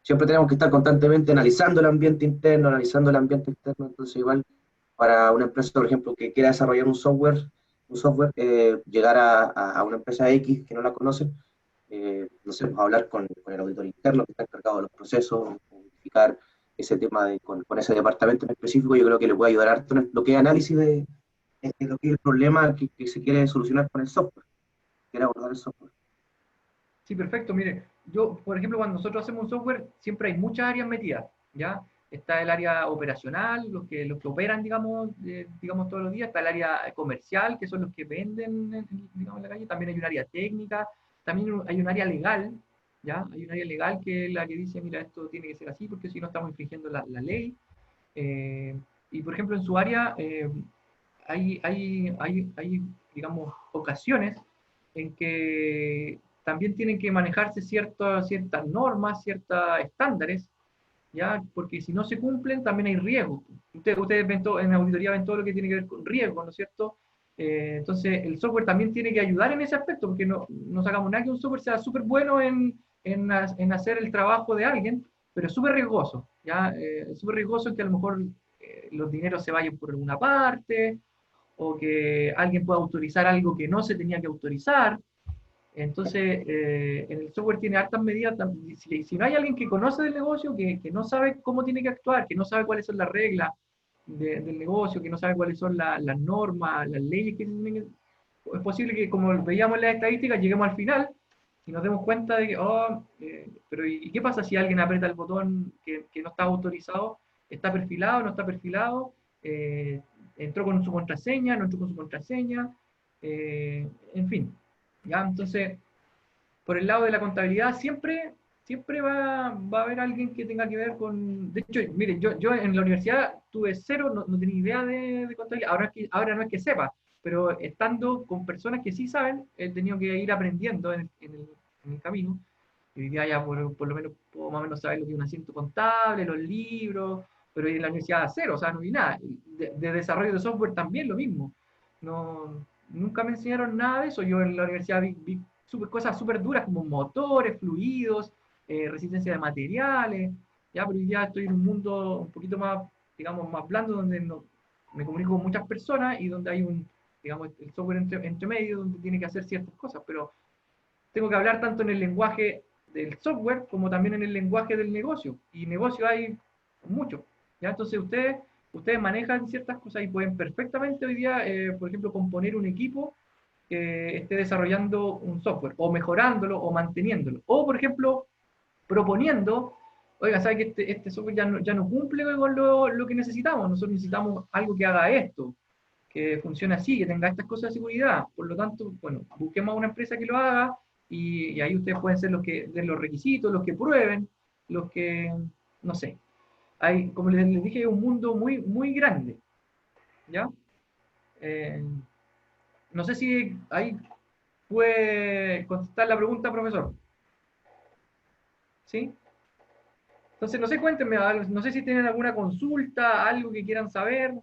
siempre tenemos que estar constantemente analizando el ambiente interno, analizando el ambiente externo. Entonces igual para una empresa, por ejemplo, que quiera desarrollar un software, llegar a una empresa X que no la conoce, no sé, pues, hablar con el auditor interno que está encargado de los procesos, verificar ese tema con ese departamento en específico. Yo creo que le puede ayudar harto en lo que es análisis de lo que es el problema que se quiere solucionar con el software, quiere abordar el software. Sí, perfecto. Mire, yo, por ejemplo, cuando nosotros hacemos un software, siempre hay muchas áreas metidas, ¿ya? Está el área operacional, los que operan, digamos, todos los días. Está el área comercial, que son los que venden, digamos, en la calle. También hay un área técnica. También hay un área legal, ¿ya? Hay un área legal que es la que dice, mira, esto tiene que ser así, porque si no estamos infringiendo la ley. Y, por ejemplo, en su área hay, digamos, ocasiones en que también tienen que manejarse ciertas normas, ciertos estándares, ¿ya? Porque si no se cumplen, también hay riesgos. Ustedes ven todo, en auditoría ven todo lo que tiene que ver con riesgos, ¿no es cierto? Entonces, el software también tiene que ayudar en ese aspecto, porque no sacamos nada que un software sea súper bueno en hacer el trabajo de alguien, pero es súper riesgoso, ¿ya? Es súper riesgoso que a lo mejor los dineros se vayan por alguna parte, o que alguien pueda autorizar algo que no se tenía que autorizar. Entonces, en el software tiene hartas medidas. Si no hay alguien que conoce del negocio, que no sabe cómo tiene que actuar, que no sabe cuáles son las reglas del negocio, que no sabe cuáles son las normas, las leyes que tienen es posible que, como veíamos en las estadísticas, lleguemos al final y nos demos cuenta de que, pero ¿y qué pasa si alguien aprieta el botón que no está autorizado? ¿Está perfilado? ¿No está perfilado? ¿Entró con su contraseña? ¿No entró con su contraseña? En fin. ¿Ya? Entonces, por el lado de la contabilidad, siempre va a haber alguien que tenga que ver con... De hecho, mire, yo en la universidad tuve cero, no tenía idea de contabilidad. Ahora no es que sepa, pero estando con personas que sí saben, he tenido que ir aprendiendo en el camino. Y hoy día ya por lo menos puedo más o menos saber lo que es un asiento contable, los libros, pero en la universidad cero, o sea, no vi nada. De desarrollo de software también lo mismo. Nunca me enseñaron nada de eso. Yo en la universidad vi cosas súper duras como motores, fluidos, resistencia de materiales, ya, pero hoy día estoy en un mundo un poquito más, digamos, más blando, donde me comunico con muchas personas y donde hay digamos, el software entre medio, donde tiene que hacer ciertas cosas, pero tengo que hablar tanto en el lenguaje del software como también en el lenguaje del negocio, y negocio hay mucho, ¿ya? Entonces ustedes manejan ciertas cosas y pueden perfectamente hoy día, por ejemplo, componer un equipo que esté desarrollando un software, o mejorándolo, o manteniéndolo, o por ejemplo, proponiendo, oiga, ¿sabe que este software ya no cumple con lo que necesitamos? Nosotros necesitamos algo que haga esto, que funcione así, que tenga estas cosas de seguridad. Por lo tanto, bueno, busquemos a una empresa que lo haga, y ahí ustedes pueden ser los que den los requisitos, los que prueben, los que, no sé. Como les dije, es un mundo muy, muy grande, ¿ya? Eh, no sé si ahí puede contestar la pregunta, profesor. ¿Sí? Entonces, no sé, cuéntenme, no sé si tienen alguna consulta, algo que quieran saber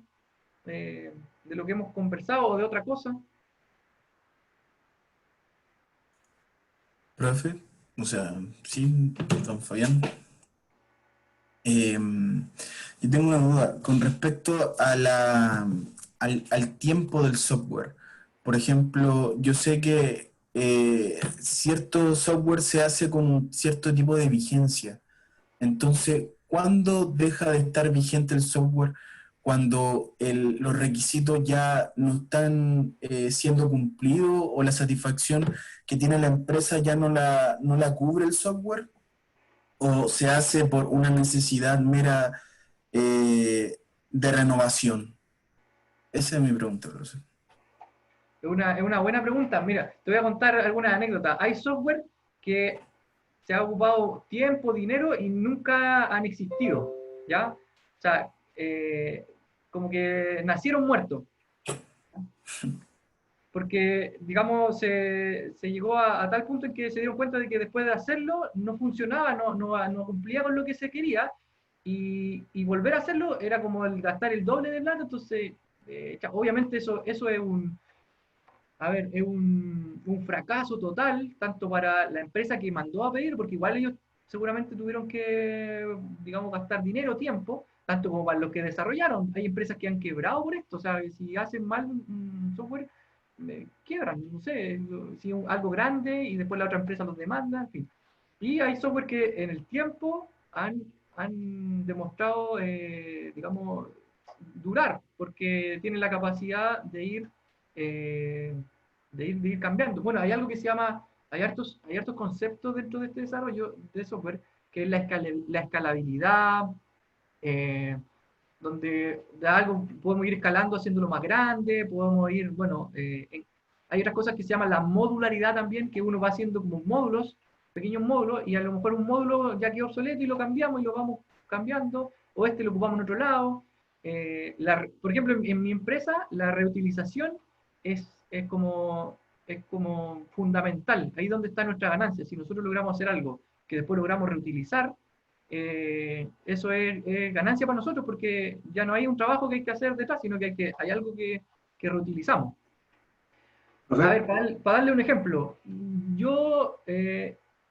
de lo que hemos conversado o de otra cosa. Profe, o sea, sí, don Fabián. Yo tengo una duda con respecto a al tiempo del software. Por ejemplo, yo sé que cierto software se hace con un cierto tipo de vigencia. Entonces, ¿cuándo deja de estar vigente el software? Cuando los requisitos ya no están siendo cumplidos o la satisfacción que tiene la empresa ya no la cubre el software, o se hace por una necesidad mera de renovación. Esa es mi pregunta, profesor. Es una buena pregunta. Mira, te voy a contar algunas anécdotas. Hay software que se ha ocupado tiempo, dinero y nunca han existido, ¿ya? O sea, como que nacieron muertos. Porque, digamos, se llegó a tal punto en que se dieron cuenta de que después de hacerlo no funcionaba, no cumplía con lo que se quería, y volver a hacerlo era como gastar el doble de plata. Entonces, obviamente eso es a ver, es un fracaso total, tanto para la empresa que mandó a pedir, porque igual ellos seguramente tuvieron que, digamos, gastar dinero, tiempo, tanto como para los que desarrollaron. Hay empresas que han quebrado por esto, o sea, si hacen mal un software, quiebran, no sé, si es algo grande y después la otra empresa los demanda, en fin. Y hay software que en el tiempo han demostrado, digamos, durar, porque tienen la capacidad eh, de ir cambiando. Bueno, hay algo que se llama, hay hartos conceptos dentro de este desarrollo de software, que es la escalabilidad, eh, donde de algo podemos ir escalando haciéndolo más grande, podemos ir, bueno, hay otras cosas que se llama la modularidad también, que uno va haciendo como módulos, pequeños módulos, y a lo mejor un módulo ya quedó obsoleto y lo cambiamos y lo vamos cambiando, o este lo ocupamos en otro lado. Por ejemplo, en mi empresa, la reutilización es como fundamental, ahí donde está nuestra ganancia. Si nosotros logramos hacer algo que después logramos reutilizar, eso es ganancia para nosotros porque ya no hay un trabajo que hay que hacer detrás, sino que hay algo que reutilizamos. A ver, para darle un ejemplo,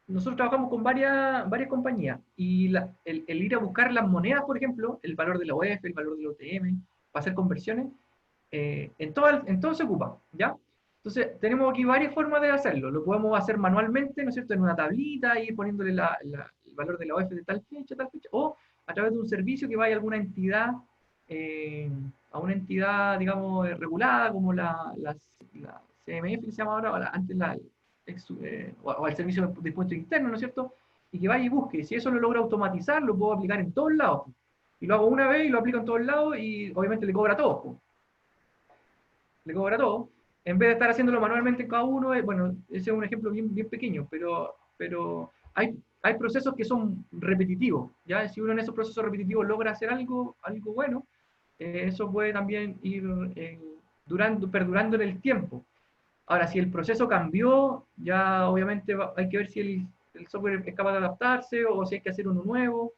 nosotros trabajamos con varias compañías y el ir a buscar las monedas, por ejemplo, el valor de la UEF, el valor de la OTM, para hacer conversiones, en todo se ocupa, ¿ya? Entonces, tenemos aquí varias formas de hacerlo. Lo podemos hacer manualmente, ¿no es cierto?, en una tablita, y poniéndole el valor de la OF de tal fecha, o a través de un servicio que vaya a alguna entidad, a una entidad, digamos, regulada, como la CMF, que se llama ahora, antes o al servicio de impuestos internos, ¿no es cierto?, y que vaya y busque. Si eso lo logra automatizar, lo puedo aplicar en todos lados. Y lo hago una vez y lo aplico en todos lados, y obviamente le cobra todo. Le cobra todo, en vez de estar haciéndolo manualmente en cada uno. Bueno, ese es un ejemplo bien pequeño, pero hay procesos que son repetitivos, ¿ya? Si uno en esos procesos repetitivos logra hacer algo bueno, eso puede también ir perdurando en el tiempo. Ahora, si el proceso cambió, ya obviamente hay que ver si el software es capaz de adaptarse o si hay que hacer uno nuevo.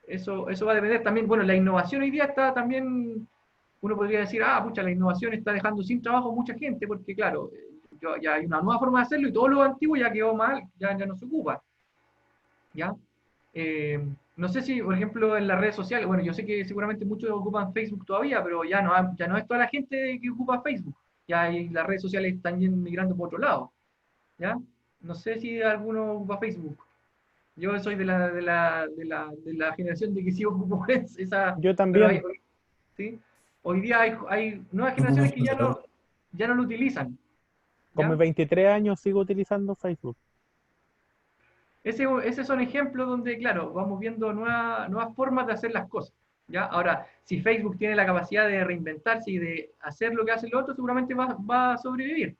Eso va a depender también. Bueno, la innovación hoy día está también. Uno podría decir, pucha, la innovación está dejando sin trabajo a mucha gente, porque claro, ya hay una nueva forma de hacerlo y todo lo antiguo ya quedó mal, ya no se ocupa. ¿Ya? No sé si, por ejemplo, en las redes sociales, bueno, yo sé que seguramente muchos ocupan Facebook todavía, pero ya no es toda la gente que ocupa Facebook. Ya las redes sociales están migrando por otro lado. ¿Ya? No sé si alguno ocupa Facebook. Yo soy de la generación de que sí ocupo esa. Yo Pero también, ¿sí? Hoy día hay nuevas generaciones que ya no lo utilizan. con mis ¿Ya? 23 años sigo utilizando Facebook. Ese son ejemplos donde, claro, vamos viendo nuevas formas de hacer las cosas. ¿Ya? Ahora, si Facebook tiene la capacidad de reinventarse y de hacer lo que hace el otro, seguramente va a sobrevivir.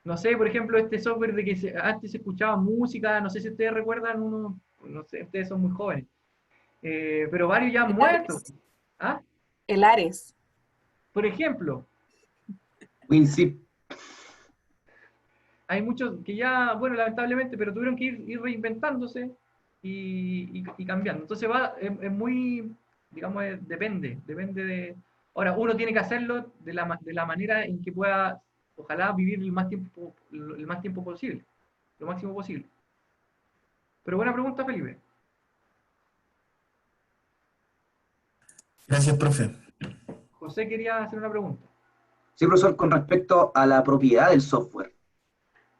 No sé, por ejemplo, este software de que antes se escuchaba música, no sé si ustedes recuerdan no sé, ustedes son muy jóvenes, pero varios ya han El muerto. Ares. ¿Ah? El Ares. Por ejemplo, WinZip. hay muchos que ya, bueno, lamentablemente, pero tuvieron que ir reinventándose y cambiando. Entonces es muy, digamos, depende de. Ahora, uno tiene que hacerlo de la manera en que pueda, ojalá, vivir el más tiempo posible, lo máximo posible. Pero buena pregunta, Felipe. Gracias, profe. José quería hacer una pregunta. Sí, profesor, con respecto a la propiedad del software.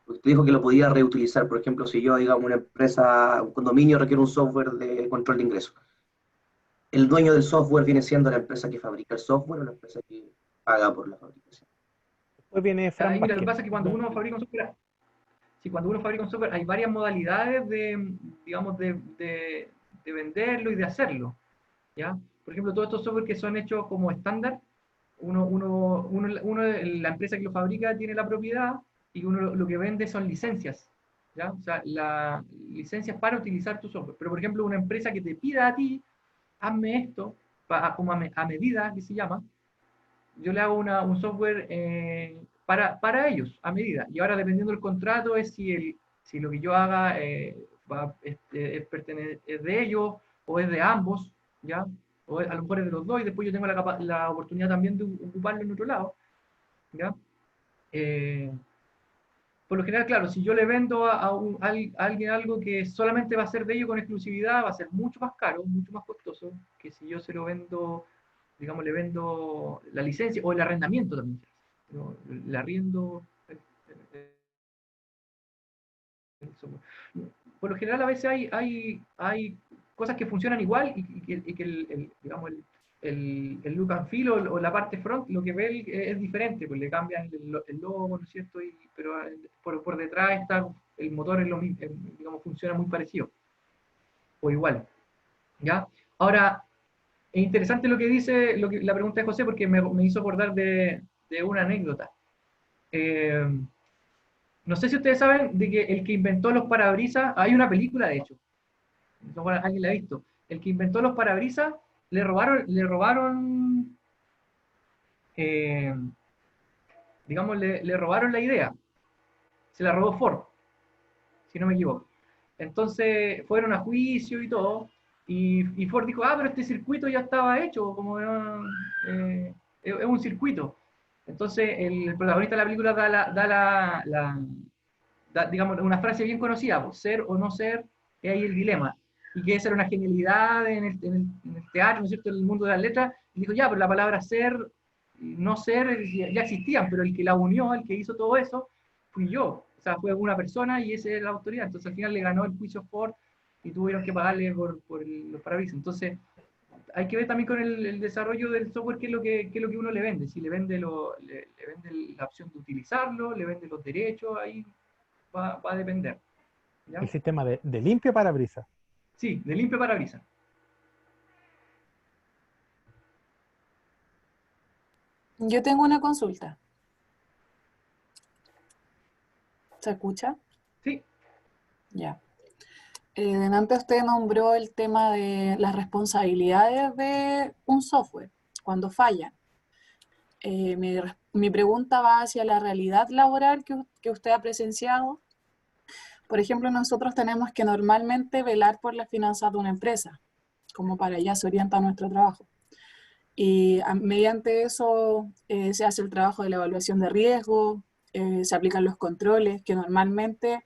Usted dijo que lo podía reutilizar, por ejemplo, si yo, digamos, una empresa, un condominio requiere un software de control de ingresos. ¿El dueño del software viene siendo la empresa que fabrica el software o la empresa que paga por la fabricación? Después viene Fran Mira, lo que Vázquez. pasa es que cuando uno fabrica un software, hay varias modalidades digamos, de venderlo y de hacerlo. ¿Ya? Por ejemplo, todos estos software que son hechos como estándar, la empresa que lo fabrica tiene la propiedad y uno lo que vende son licencias. ¿Ya? O sea, licencias para utilizar tu software. Pero, por ejemplo, una empresa que te pida a ti, hazme esto, como a medida, que se llama, yo le hago un software para ellos, a medida. Y ahora, dependiendo del contrato, es si lo que yo haga es de ellos o es de ambos, ¿ya? O a lo mejor es de los dos y después yo tengo la oportunidad también de ocuparlo en otro lado. ¿ya? Por lo general, claro, si yo le vendo a alguien algo que solamente va a ser de ellos con exclusividad, va a ser mucho más caro, mucho más costoso, que si yo se lo vendo, digamos, le vendo la licencia o el arrendamiento también. ¿No? Le arriendo el software. Por lo general, a veces hay cosas que funcionan igual y que digamos, el look and feel o la parte front, lo que ve es diferente, pues le cambian el logo, ¿no es cierto? Pero por detrás está el motor, es lo mismo, digamos, funciona muy parecido, o igual, ¿ya? Ahora, es interesante lo que dice, la pregunta de José, porque me hizo acordar de una anécdota. No sé si ustedes saben de que el que inventó los parabrisas, hay una película de hecho, no, alguien la ha visto, el que inventó los parabrisas le robaron digamos, le robaron la idea, se la robó Ford, si no me equivoco. Entonces fueron a juicio y todo, y Ford dijo, pero este circuito ya estaba hecho, como es un circuito. Entonces el protagonista de la película da, digamos, una frase bien conocida, pues, ser o no ser, es ahí el dilema. Y que esa era una genialidad en el teatro, ¿no es cierto?, en el mundo de las letras. Y dijo, ya, pero la palabra ser y no ser ya existían, pero el que la unió, el que hizo todo eso, fui yo. O sea, fue una persona y esa es la autoridad. Entonces al final le ganó el juicio Ford y tuvieron que pagarle por los parabrisas. Entonces hay que ver también con el desarrollo del software qué es lo que uno le vende. Si le vende, le vende la opción de utilizarlo, le vende los derechos, ahí va a depender. ¿Ya? El sistema de limpio parabrisas. Sí, de limpio parabrisas. Yo tengo una consulta. ¿Se escucha? Sí. Ya. Delante usted nombró el tema de las responsabilidades de un software cuando falla. Mi pregunta va hacia la realidad laboral que usted ha presenciado. Por ejemplo, nosotros tenemos que normalmente velar por las finanzas de una empresa, como para allá se orienta nuestro trabajo. Y mediante eso se hace el trabajo de la evaluación de riesgo, se aplican los controles, que normalmente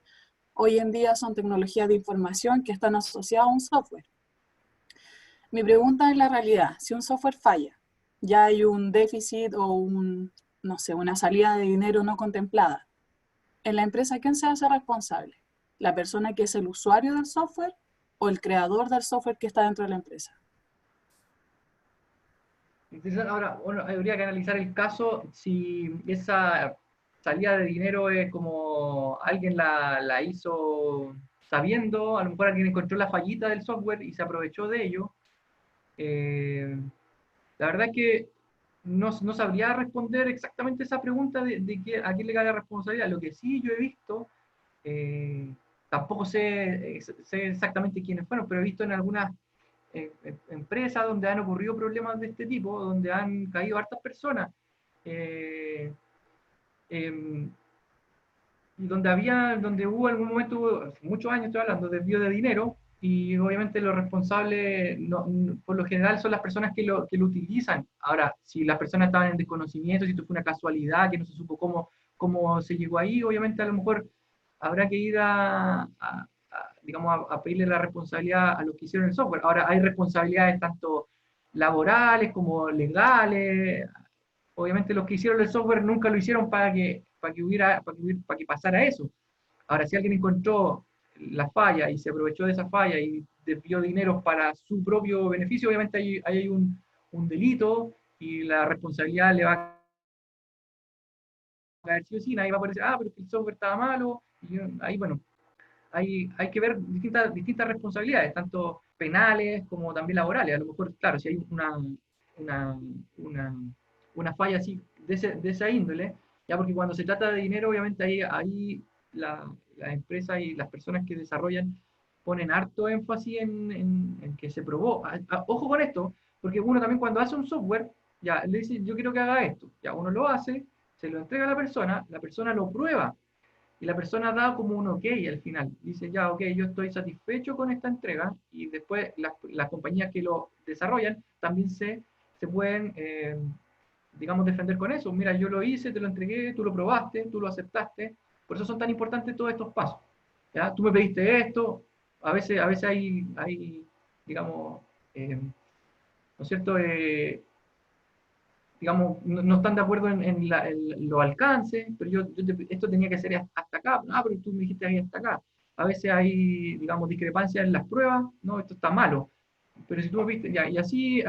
hoy en día son tecnologías de información que están asociadas a un software. Mi pregunta es la realidad, si un software falla, ya hay un déficit o no sé, una salida de dinero no contemplada, en la empresa, ¿quién se hace responsable? ¿La persona que es el usuario del software o el creador del software que está dentro de la empresa? Ahora, bueno, habría que analizar el caso si esa salida de dinero es como alguien la hizo sabiendo, a lo mejor alguien encontró la fallita del software y se aprovechó de ello. La verdad es que no sabría responder exactamente esa pregunta de a quién le cae la responsabilidad. Lo que sí yo he visto, tampoco sé exactamente quiénes fueron, pero he visto en algunas empresas donde han ocurrido problemas de este tipo, donde han caído hartas personas, y donde hubo algún momento, hace muchos años estoy hablando, desvío de dinero, y obviamente los responsables, por lo general, son las personas que lo utilizan. Ahora, si las personas estaban en desconocimiento, si esto fue una casualidad, que no se supo cómo se llegó ahí, obviamente a lo mejor habrá que ir digamos, a pedirle la responsabilidad a los que hicieron el software. Ahora, hay responsabilidades tanto laborales como legales. Obviamente los que hicieron el software nunca lo hicieron para que pasara eso. Ahora, si alguien encontró la falla y se aprovechó de esa falla y desvió dinero para su propio beneficio, obviamente ahí hay un delito y la responsabilidad le va a caer sí o sí. Nadie va a poder decir, pero el software estaba malo. Y ahí, bueno, hay que ver distintas responsabilidades, tanto penales como también laborales. A lo mejor, claro, si hay una falla así de esa índole, ya porque cuando se trata de dinero, obviamente ahí las empresas y las personas que desarrollan ponen harto énfasis en que se probó. Ojo con esto, porque uno también cuando hace un software, ya le dice, yo quiero que haga esto, ya uno lo hace, se lo entrega a la persona lo prueba, y la persona da como un ok al final. Dice, ya, ok, yo estoy satisfecho con esta entrega, y después las compañías que lo desarrollan también se pueden digamos, defender con eso. Mira, yo lo hice, te lo entregué, tú lo probaste, tú lo aceptaste. Por eso son tan importantes todos estos pasos. ¿Ya? Tú me pediste esto, a veces hay digamos, ¿no es cierto? Digamos, no están de acuerdo en los alcances, pero esto tenía que ser hasta acá, pero tú me dijiste ahí hasta acá. A veces hay, digamos, discrepancias en las pruebas, no, esto está malo, pero si tú me viste, ya, y así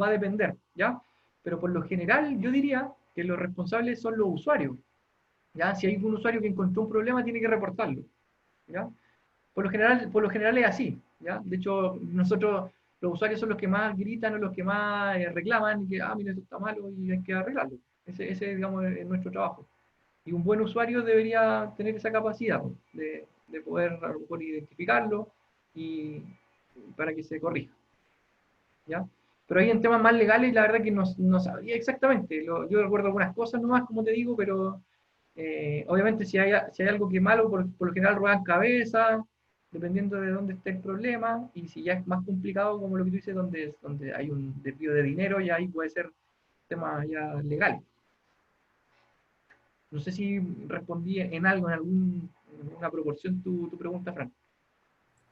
va a depender, ¿ya? Pero por lo general yo diría que los responsables son los usuarios, ¿ya? Si hay un usuario que encontró un problema, tiene que reportarlo, ¿ya? Por lo general es así, ¿ya? De hecho, nosotros, los usuarios son los que más gritan o los que más reclaman y que, mira, esto está malo y hay que arreglarlo. Ese digamos, es nuestro trabajo. Y un buen usuario debería tener esa capacidad, pues, de poder a lo mejor identificarlo y para que se corrija, ¿ya? Pero ahí en temas más legales, la verdad que no sabía exactamente. Yo recuerdo algunas cosas nomás, como te digo, pero obviamente si hay algo que es malo, por lo general ruedan cabeza, dependiendo de dónde esté el problema, y si ya es más complicado, como lo que tú dices, donde hay un desvío de dinero, ya ahí puede ser tema ya legal. No sé si respondí en algo, en alguna proporción tu pregunta, Fran.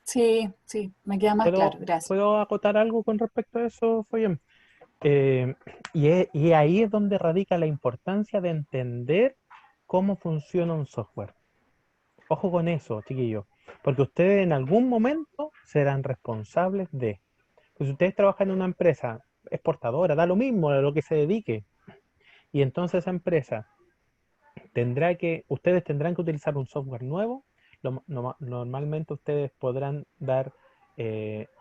Sí, sí, me queda más claro, gracias. ¿Puedo acotar algo con respecto a eso, Fabián? Y ahí es donde radica la importancia de entender cómo funciona un software. Ojo con eso, chiquillos, porque ustedes en algún momento serán responsables de. Pues si ustedes trabajan en una empresa exportadora, da lo mismo a lo que se dedique, y entonces esa empresa ustedes tendrán que utilizar un software nuevo. Normalmente ustedes podrán dar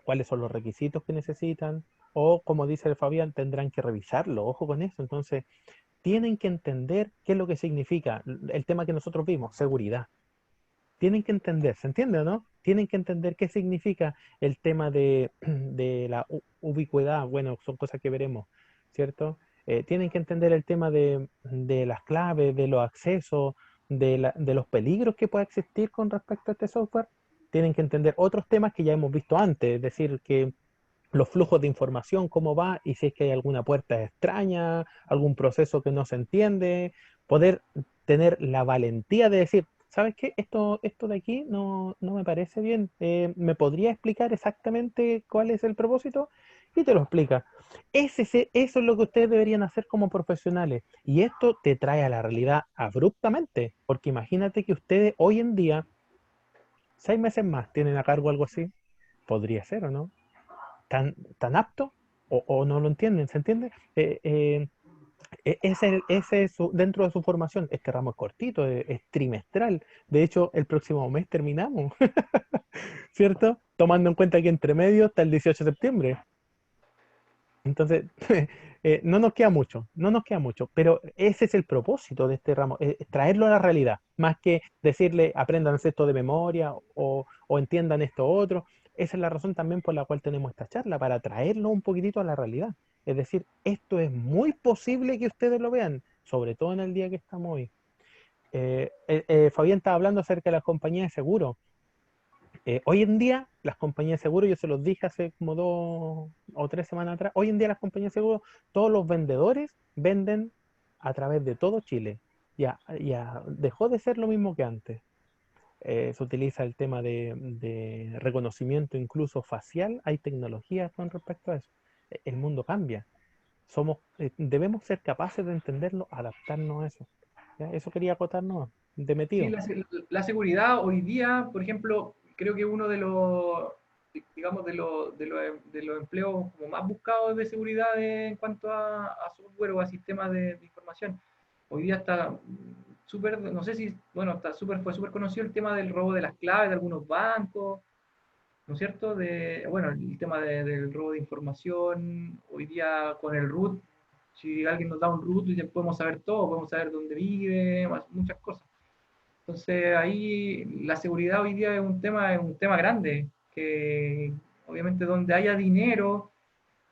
cuáles son los requisitos que necesitan, o como dice el Fabián, tendrán que revisarlo. Ojo con eso. Entonces, tienen que entender qué es lo que significa el tema que nosotros vimos, seguridad. Tienen que entender, ¿se entiende o no? Tienen que entender qué significa el tema de la ubicuidad. Bueno, son cosas que veremos, ¿cierto? Tienen que entender el tema de las claves, de los accesos, de los peligros que pueda existir con respecto a este software. Tienen que entender otros temas que ya hemos visto antes, es decir, que los flujos de información, cómo va, y si es que hay alguna puerta extraña, algún proceso que no se entiende, poder tener la valentía de decir, ¿sabes qué? Esto de aquí no me parece bien. ¿Me podría explicar exactamente cuál es el propósito? Y te lo explica. Eso es lo que ustedes deberían hacer como profesionales. Y esto te trae a la realidad abruptamente, porque imagínate que ustedes hoy en día, 6 meses más, tienen a cargo algo así. Podría ser, ¿o no? Tan apto, o no lo entienden, ¿se entiende? Ese es dentro de su formación. Este ramo es cortito, es trimestral. De hecho, el próximo mes terminamos, ¿cierto? Tomando en cuenta que entre medio está el 18 de septiembre. Entonces, no nos queda mucho, no nos queda mucho, pero ese es el propósito de este ramo, traerlo a la realidad, más que decirle aprendan esto de memoria o entiendan esto otro. Esa es la razón también por la cual tenemos esta charla, para traerlo un poquitito a la realidad. Es decir, esto es muy posible que ustedes lo vean, sobre todo en el día que estamos hoy. Fabián estaba hablando acerca de las compañías de seguro. Hoy en día, las compañías de seguro, yo se los dije hace como 2 o 3 semanas atrás, hoy en día las compañías de seguro, todos los vendedores venden a través de todo Chile. Ya dejó de ser lo mismo que antes. Se utiliza el tema de reconocimiento incluso facial, hay tecnologías con respecto a eso. El mundo cambia. Debemos ser capaces de entenderlo, adaptarnos a eso. ¿Ya? Eso quería acotarnos de Sí, metido. la seguridad hoy día, por ejemplo, creo que uno de los, digamos, de los empleos como más buscados de seguridad en cuanto a software o a sistemas de información. Hoy día está súper, no sé si, bueno, fue súper conocido el tema del robo de las claves de algunos bancos, ¿no es cierto? Bueno, el tema del robo de información, hoy día con el root, si alguien nos da un root, ya podemos saber todo, podemos saber dónde vive, muchas cosas. Entonces ahí la seguridad hoy día es un tema grande, que obviamente donde haya dinero,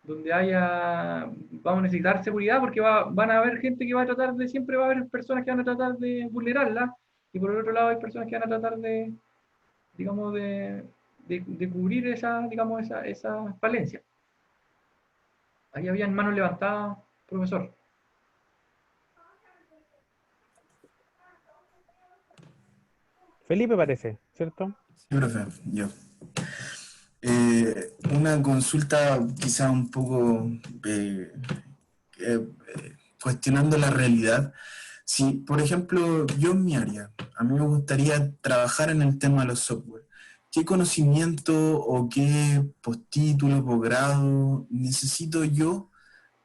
vamos a necesitar seguridad porque van a haber gente que va a tratar siempre va a haber personas que van a tratar de vulnerarla, y por el otro lado hay personas que van a tratar digamos, de cubrir digamos, esa falencia. Ahí habían manos levantadas, profesor. Felipe parece, ¿cierto? Sí, profe, yo. Una consulta quizá un poco cuestionando la realidad. Si, por ejemplo, yo en mi área, a mí me gustaría trabajar en el tema de los software, ¿qué conocimiento o qué postítulo, posgrado necesito yo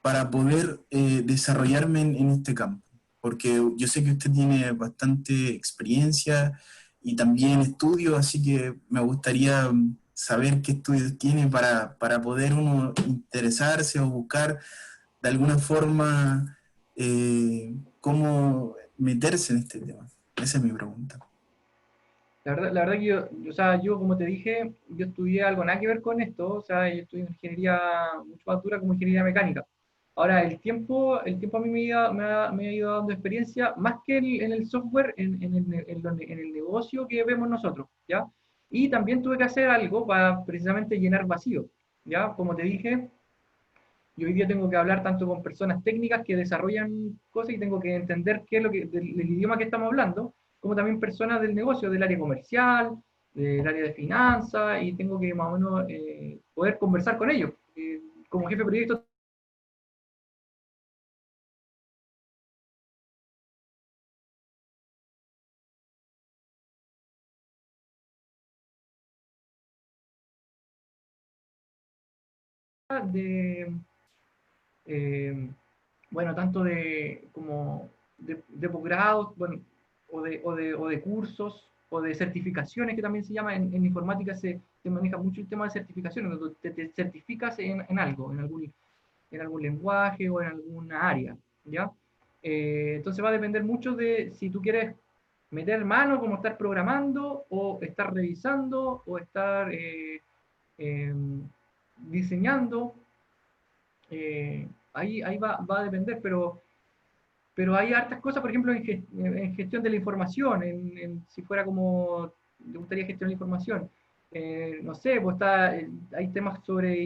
para poder desarrollarme en este campo? Porque yo sé que usted tiene bastante experiencia y también estudios, así que me gustaría saber qué estudios tiene para poder uno interesarse o buscar de alguna forma cómo meterse en este tema. Esa es mi pregunta. La verdad que o sea, yo como te dije, yo estudié algo nada que ver con esto, o sea, yo estudié ingeniería mucho más dura como ingeniería mecánica. Ahora, el tiempo a mí me ha ido dando experiencia más que en el software, en el negocio que vemos nosotros, ¿ya? Y también tuve que hacer algo para precisamente llenar vacíos, ¿ya? Como te dije, yo hoy día tengo que hablar tanto con personas técnicas que desarrollan cosas y tengo que entender qué es lo que, del idioma que estamos hablando, como también personas del negocio, del área comercial, del área de finanzas, y tengo que más o menos poder conversar con ellos. Como jefe de proyecto, de, eh, bueno, tanto como de posgrados, bueno, o de cursos, o de certificaciones, que también se llama, en informática se maneja mucho el tema de certificaciones, donde te certificas en algo, en algún lenguaje o en alguna área, ¿ya? Entonces va a depender mucho de si tú quieres meter mano, como estar programando, o estar revisando, o estar eh, diseñando. Ahí va a depender, pero hay hartas cosas, por ejemplo, en gestión de la información, si fuera como le gustaría gestionar la información. No sé, pues hay temas sobre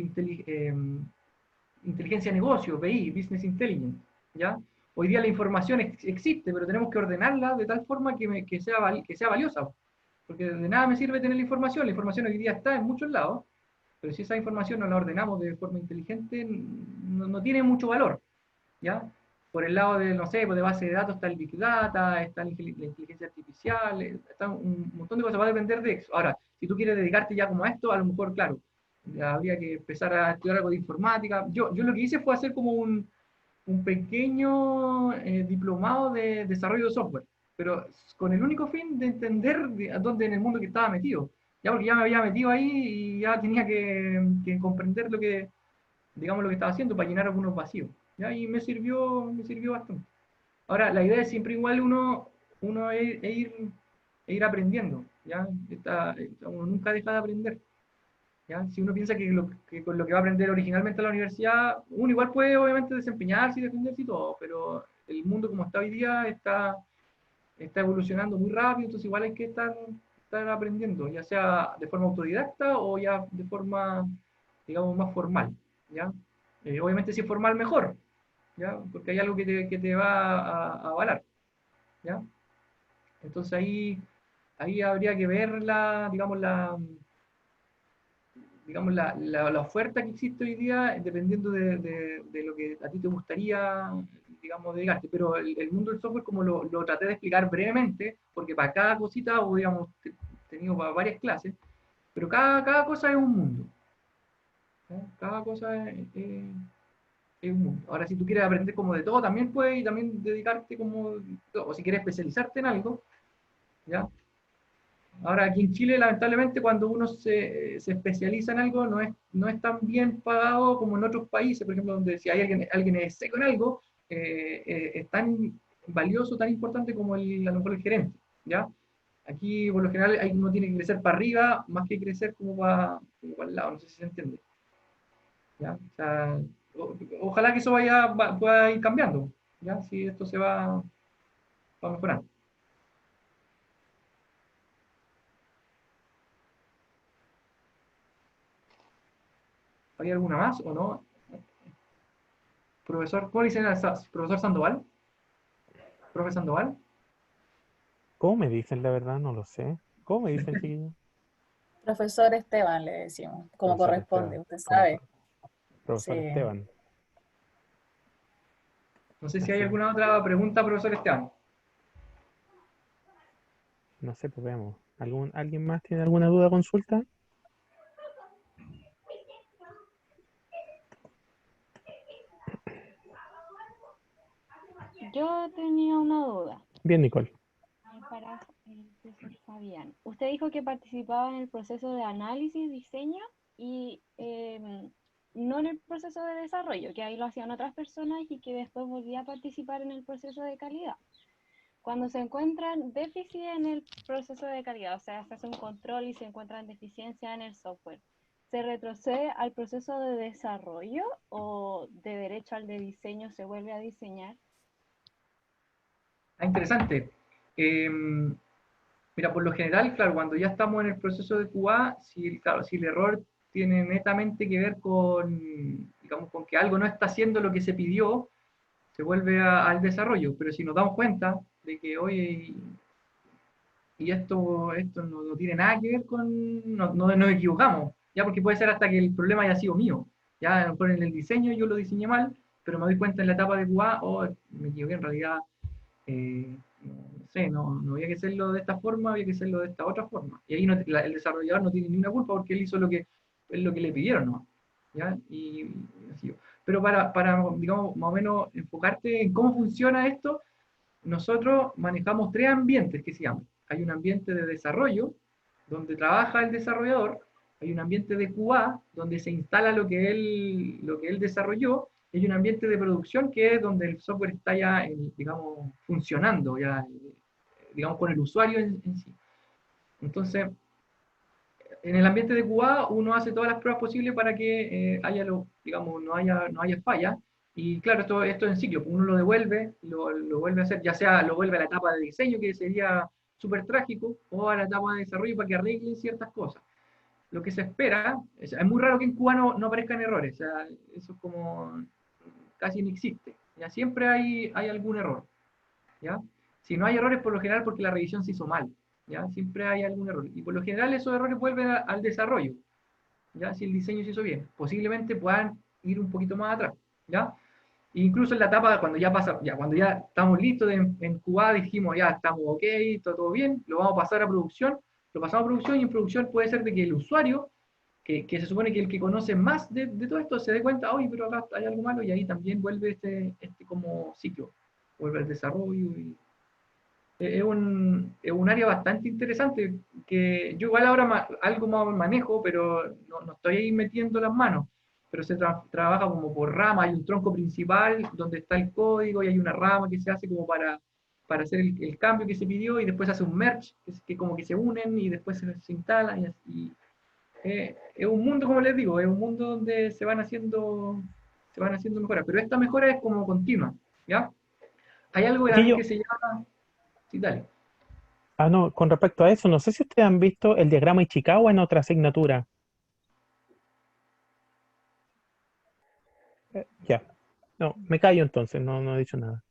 inteligencia de negocio, BI, Business Intelligence, ¿ya? Hoy día la información existe, pero tenemos que ordenarla de tal forma que sea valiosa, porque de nada me sirve tener la información hoy día está en muchos lados, pero si esa información no la ordenamos de forma inteligente, no tiene mucho valor, ¿ya? Por el lado de, no sé, pues de base de datos está el Big Data, está la inteligencia artificial, está un montón de cosas, va a depender de eso. Ahora, si tú quieres dedicarte ya como a esto, a lo mejor, claro, habría que empezar a estudiar algo de informática. Yo lo que hice fue hacer como un pequeño diplomado de desarrollo de software, pero con el único fin de entender a dónde en el mundo que estaba metido. Ya porque ya me había metido ahí y ya tenía que comprender digamos, lo que estaba haciendo para llenar algunos vacíos. ¿Ya? Y me sirvió bastante. Ahora, la idea es siempre igual uno ir aprendiendo. ¿Ya? Uno nunca deja de aprender. ¿Ya? Si uno piensa que con lo que va a aprender originalmente en la universidad, uno igual puede obviamente desempeñarse y defenderse y todo, pero el mundo como está hoy día está evolucionando muy rápido, entonces igual hay que estar aprendiendo, ya sea de forma autodidacta o ya de forma, digamos, más formal. ¿Ya? Obviamente si es formal mejor, ¿ya? Porque hay algo que te va a avalar. ¿Ya? Entonces ahí habría que ver la oferta que existe hoy día, dependiendo de lo que a ti te gustaría, digamos, dedicarte. Pero el mundo del software, como lo traté de explicar brevemente, porque para cada cosita, o digamos, he tenido varias clases, pero cada cosa es un mundo. ¿Ya? Cada cosa es un mundo. Ahora, si tú quieres aprender como de todo, también puedes, y también dedicarte como, o si quieres especializarte en algo, ¿ya? Ahora, aquí en Chile, lamentablemente, cuando uno se especializa en algo, no es tan bien pagado como en otros países, por ejemplo, donde si hay alguien es seco en algo, es tan valioso, tan importante como a lo mejor el gerente, ¿ya? Aquí, por lo general, uno tiene que crecer para arriba, más que crecer como para el lado, no sé si se entiende, ¿ya? O sea, ojalá que eso pueda ir cambiando, ¿ya? Si esto se va mejorando. ¿Hay alguna más o no? Profesor, ¿cómo le dicen profesor Sandoval? ¿Profe Sandoval? ¿Cómo me dicen la verdad? No lo sé. ¿Cómo me dicen, chiquillos? Profesor Esteban le decimos, como Profesor corresponde, Esteban. usted Como sabe. profesor Sí. Esteban. No sé si hay Así. alguna otra pregunta, profesor Esteban. No sé, pues veamos. ¿Alguien más tiene alguna duda o consulta? Yo tenía una duda Bien, Nicole. para el profesor Fabián. Usted dijo que participaba en el proceso de análisis, diseño y no en el proceso de desarrollo, que ahí lo hacían otras personas y que después volvía a participar en el proceso de calidad. Cuando se encuentran déficits en el proceso de calidad, o sea, se hace un control y se encuentran deficiencias en el software, ¿se retrocede al proceso de desarrollo o de derecho al de diseño se vuelve a diseñar? Ah, interesante. Mira, por lo general, claro, cuando ya estamos en el proceso de QA, claro, si el error tiene netamente que ver con, digamos, con que algo no está haciendo lo que se pidió, se vuelve al desarrollo. Pero si nos damos cuenta de que, oye, y esto no tiene nada que ver con, no nos equivocamos, ya porque puede ser hasta que el problema haya sido mío. Ya a lo mejor en el diseño yo lo diseñé mal, pero me doy cuenta en la etapa de QA, oh, me equivoqué en realidad, no sé, no había que hacerlo de esta forma, había que hacerlo de esta otra forma. Y ahí el desarrollador no tiene ninguna culpa porque él hizo lo que le pidieron, ¿no? ¿Ya? Y así. Pero digamos, más o menos enfocarte en cómo funciona esto, nosotros manejamos tres ambientes que se llaman. Hay un ambiente de desarrollo, donde trabaja el desarrollador, hay un ambiente de QA, donde se instala lo que él desarrolló, y hay un ambiente de producción que es donde el software está ya, digamos, funcionando, ya, digamos, con el usuario en sí. Entonces, en el ambiente de QA uno hace todas las pruebas posibles para que digamos, no haya fallas. Y claro, esto es en ciclo, uno lo devuelve, lo vuelve a hacer, ya sea lo vuelve a la etapa de diseño, que sería súper trágico, o a la etapa de desarrollo para que arreglen ciertas cosas. Lo que se espera, es muy raro que en QA no aparezcan errores, o sea, eso es como casi no existe, ya siempre hay algún error, ¿ya? Si no hay errores, por lo general, porque la revisión se hizo mal, ¿ya? Siempre hay algún error. Y por lo general esos errores vuelven al desarrollo, ¿ya? Si el diseño se hizo bien. Posiblemente puedan ir un poquito más atrás, ¿ya? Incluso en la etapa, cuando ya pasa, ya cuando ya estamos listos en QA, dijimos, ya estamos ok, está todo bien, lo vamos a pasar a producción, lo pasamos a producción y en producción puede ser de que el usuario, que se supone que el que conoce más de todo esto, se dé cuenta, oye, pero acá hay algo malo y ahí también vuelve este como ciclo, vuelve el desarrollo y es un área bastante interesante que yo igual ahora algo más manejo, pero no estoy ahí metiendo las manos. Pero se trabaja como por rama, hay un tronco principal donde está el código y hay una rama que se hace como para hacer el cambio que se pidió y después se hace un merge, que como que se unen y después se instalan. Es un mundo, como les digo, es un mundo donde se van haciendo mejoras, pero esta mejora es como continua, ¿ya? Hay algo también Chiquillo, que se llama... Sí, dale. no, con respecto a eso, no sé si ustedes han visto el diagrama Ichikawa en otra asignatura. Ya. No, me callo entonces, no he dicho nada.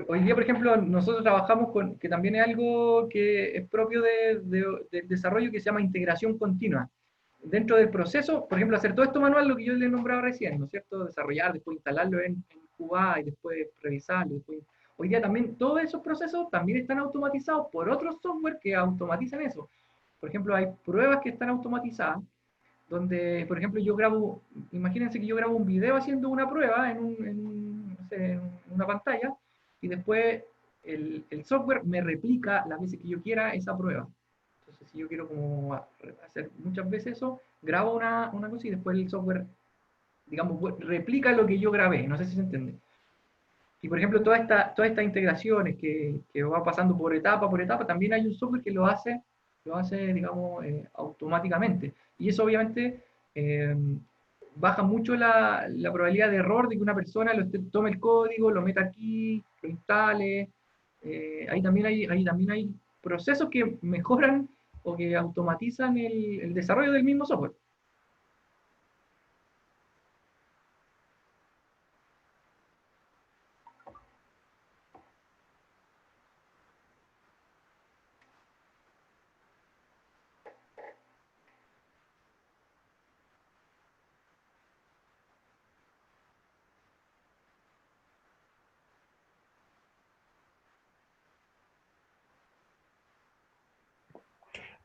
Hoy día, por ejemplo, nosotros trabajamos con, que también es algo que es propio del desarrollo que se llama integración continua. Dentro del proceso, por ejemplo, hacer todo esto manual, lo que yo le he nombrado recién, ¿no es cierto? Desarrollar, después instalarlo en QA y después revisarlo. Hoy día también todos esos procesos también están automatizados por otros software que automatizan eso. Por ejemplo, hay pruebas que están automatizadas, donde, por ejemplo, imagínense que yo grabo un video haciendo una prueba no sé, en una pantalla, y después el software me replica las veces que yo quiera esa prueba. Entonces, si yo quiero como hacer muchas veces eso, grabo una cosa y después el software, digamos, replica lo que yo grabé. No sé si se entiende. Y por ejemplo, todas estas integraciones que va pasando por etapa, también hay un software que lo hace digamos, automáticamente. Y eso obviamente eh, baja mucho la probabilidad de error de que una persona tome el código, lo meta aquí, lo instale. Ahí también hay procesos que mejoran o que automatizan el desarrollo del mismo software.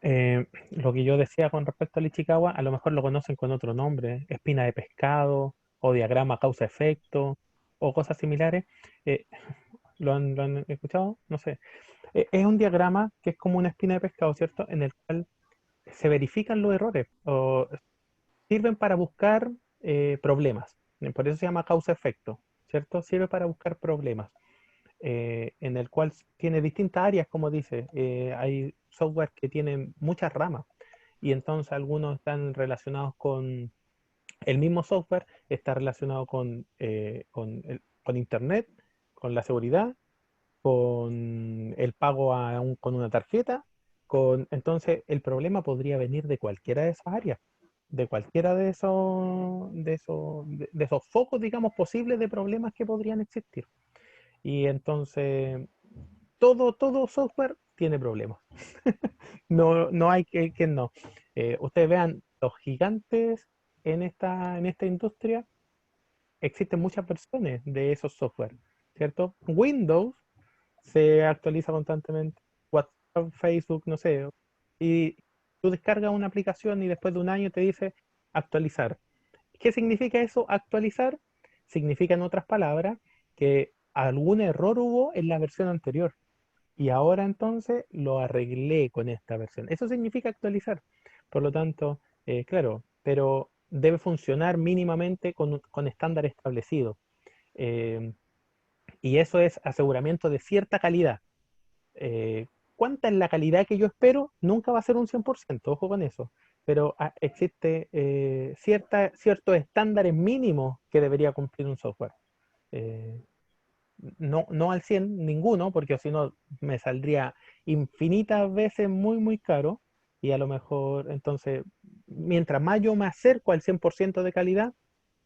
Lo que yo decía con respecto al Ichikawa, a lo mejor lo conocen con otro nombre, espina de pescado, o diagrama causa-efecto, o cosas similares. Eh, lo han escuchado? No sé. Es un diagrama que es como una espina de pescado, ¿cierto? En el cual se verifican los errores, o sirven para buscar problemas. Por eso se llama causa-efecto, ¿cierto? Sirve para buscar problemas. En el cual tiene distintas áreas, como dice. Hay software que tienen muchas ramas y entonces algunos están relacionados con el mismo software, está relacionado con Internet, con la seguridad, con el pago con una tarjeta. Entonces el problema podría venir de cualquiera de esas áreas, de cualquiera de esos focos, digamos, posibles de problemas que podrían existir. Y entonces todo software tiene problemas. No hay que no. Ustedes vean, los gigantes en esta industria, existen muchas versiones de esos software, ¿cierto? Windows se actualiza constantemente, WhatsApp, Facebook, no sé, y tú descargas una aplicación y después de un año te dice actualizar. ¿Qué significa eso, actualizar? Significa, en otras palabras, que algún error hubo en la versión anterior y ahora entonces lo arreglé con esta versión. Eso significa actualizar. Por lo tanto, claro, pero debe funcionar mínimamente con estándar establecido. Eh, y eso es aseguramiento de cierta calidad. ¿Cuánta es la calidad que yo espero? Nunca va a ser un 100%, ojo con eso. Pero existe ciertos estándares mínimos que debería cumplir un software. Eh, no al 100 ninguno, porque si no me saldría infinitas veces muy caro, y a lo mejor entonces, mientras más yo me acerco al 100% de calidad,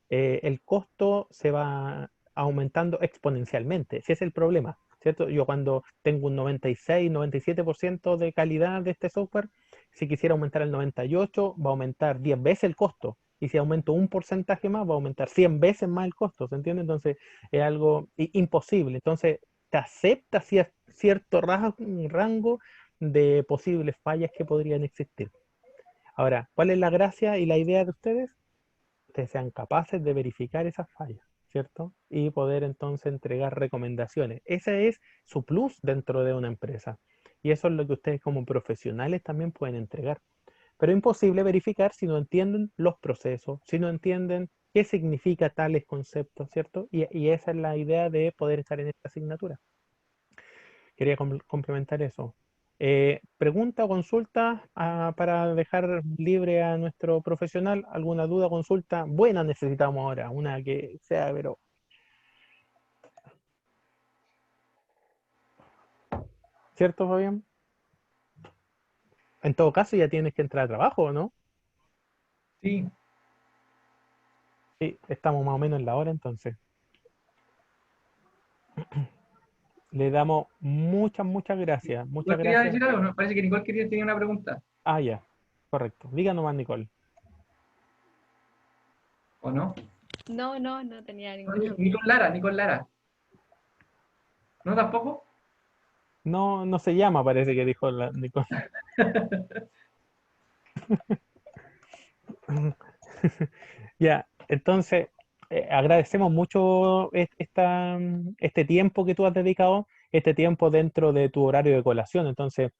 el costo se va aumentando exponencialmente. Ese es el problema, ¿cierto? Yo cuando tengo un 96, 97% de calidad de este software, si quisiera aumentar el 98, va a aumentar 10 veces el costo. Y si aumento un porcentaje más, va a aumentar 100 veces más el costo, ¿se entiende? Entonces es algo imposible. Entonces te acepta cierto rango de posibles fallas que podrían existir. Ahora, ¿cuál es la gracia y la idea de ustedes? Ustedes sean capaces de verificar esas fallas, ¿cierto? Y poder entonces entregar recomendaciones. Ese es su plus dentro de una empresa. Y eso es lo que ustedes como profesionales también pueden entregar. Pero es imposible verificar si no entienden los procesos, si no entienden qué significa tales conceptos, ¿cierto? Y esa es la idea de poder estar en esta asignatura. Quería complementar eso. Pregunta o consulta para dejar libre a nuestro profesional. ¿Alguna duda o consulta? Buena necesitamos ahora, una que sea, pero... ¿Cierto, Fabián? En todo caso ya tienes que entrar a trabajo, ¿no? Sí, Sí, estamos más o menos en la hora entonces. Le damos muchas gracias. Muchas Nicole quería gracias. decir algo, ¿no? Parece que Nicole tenía una pregunta, Ah, ya. Correcto. Díganos más, Nicole. ¿o no? No tenía ninguna. Nicole Lara. ¿No tampoco? No, no se llama, parece que dijo la Nicole. Ya, entonces agradecemos mucho este tiempo que tú has dedicado, este tiempo dentro de tu horario de colación. Entonces,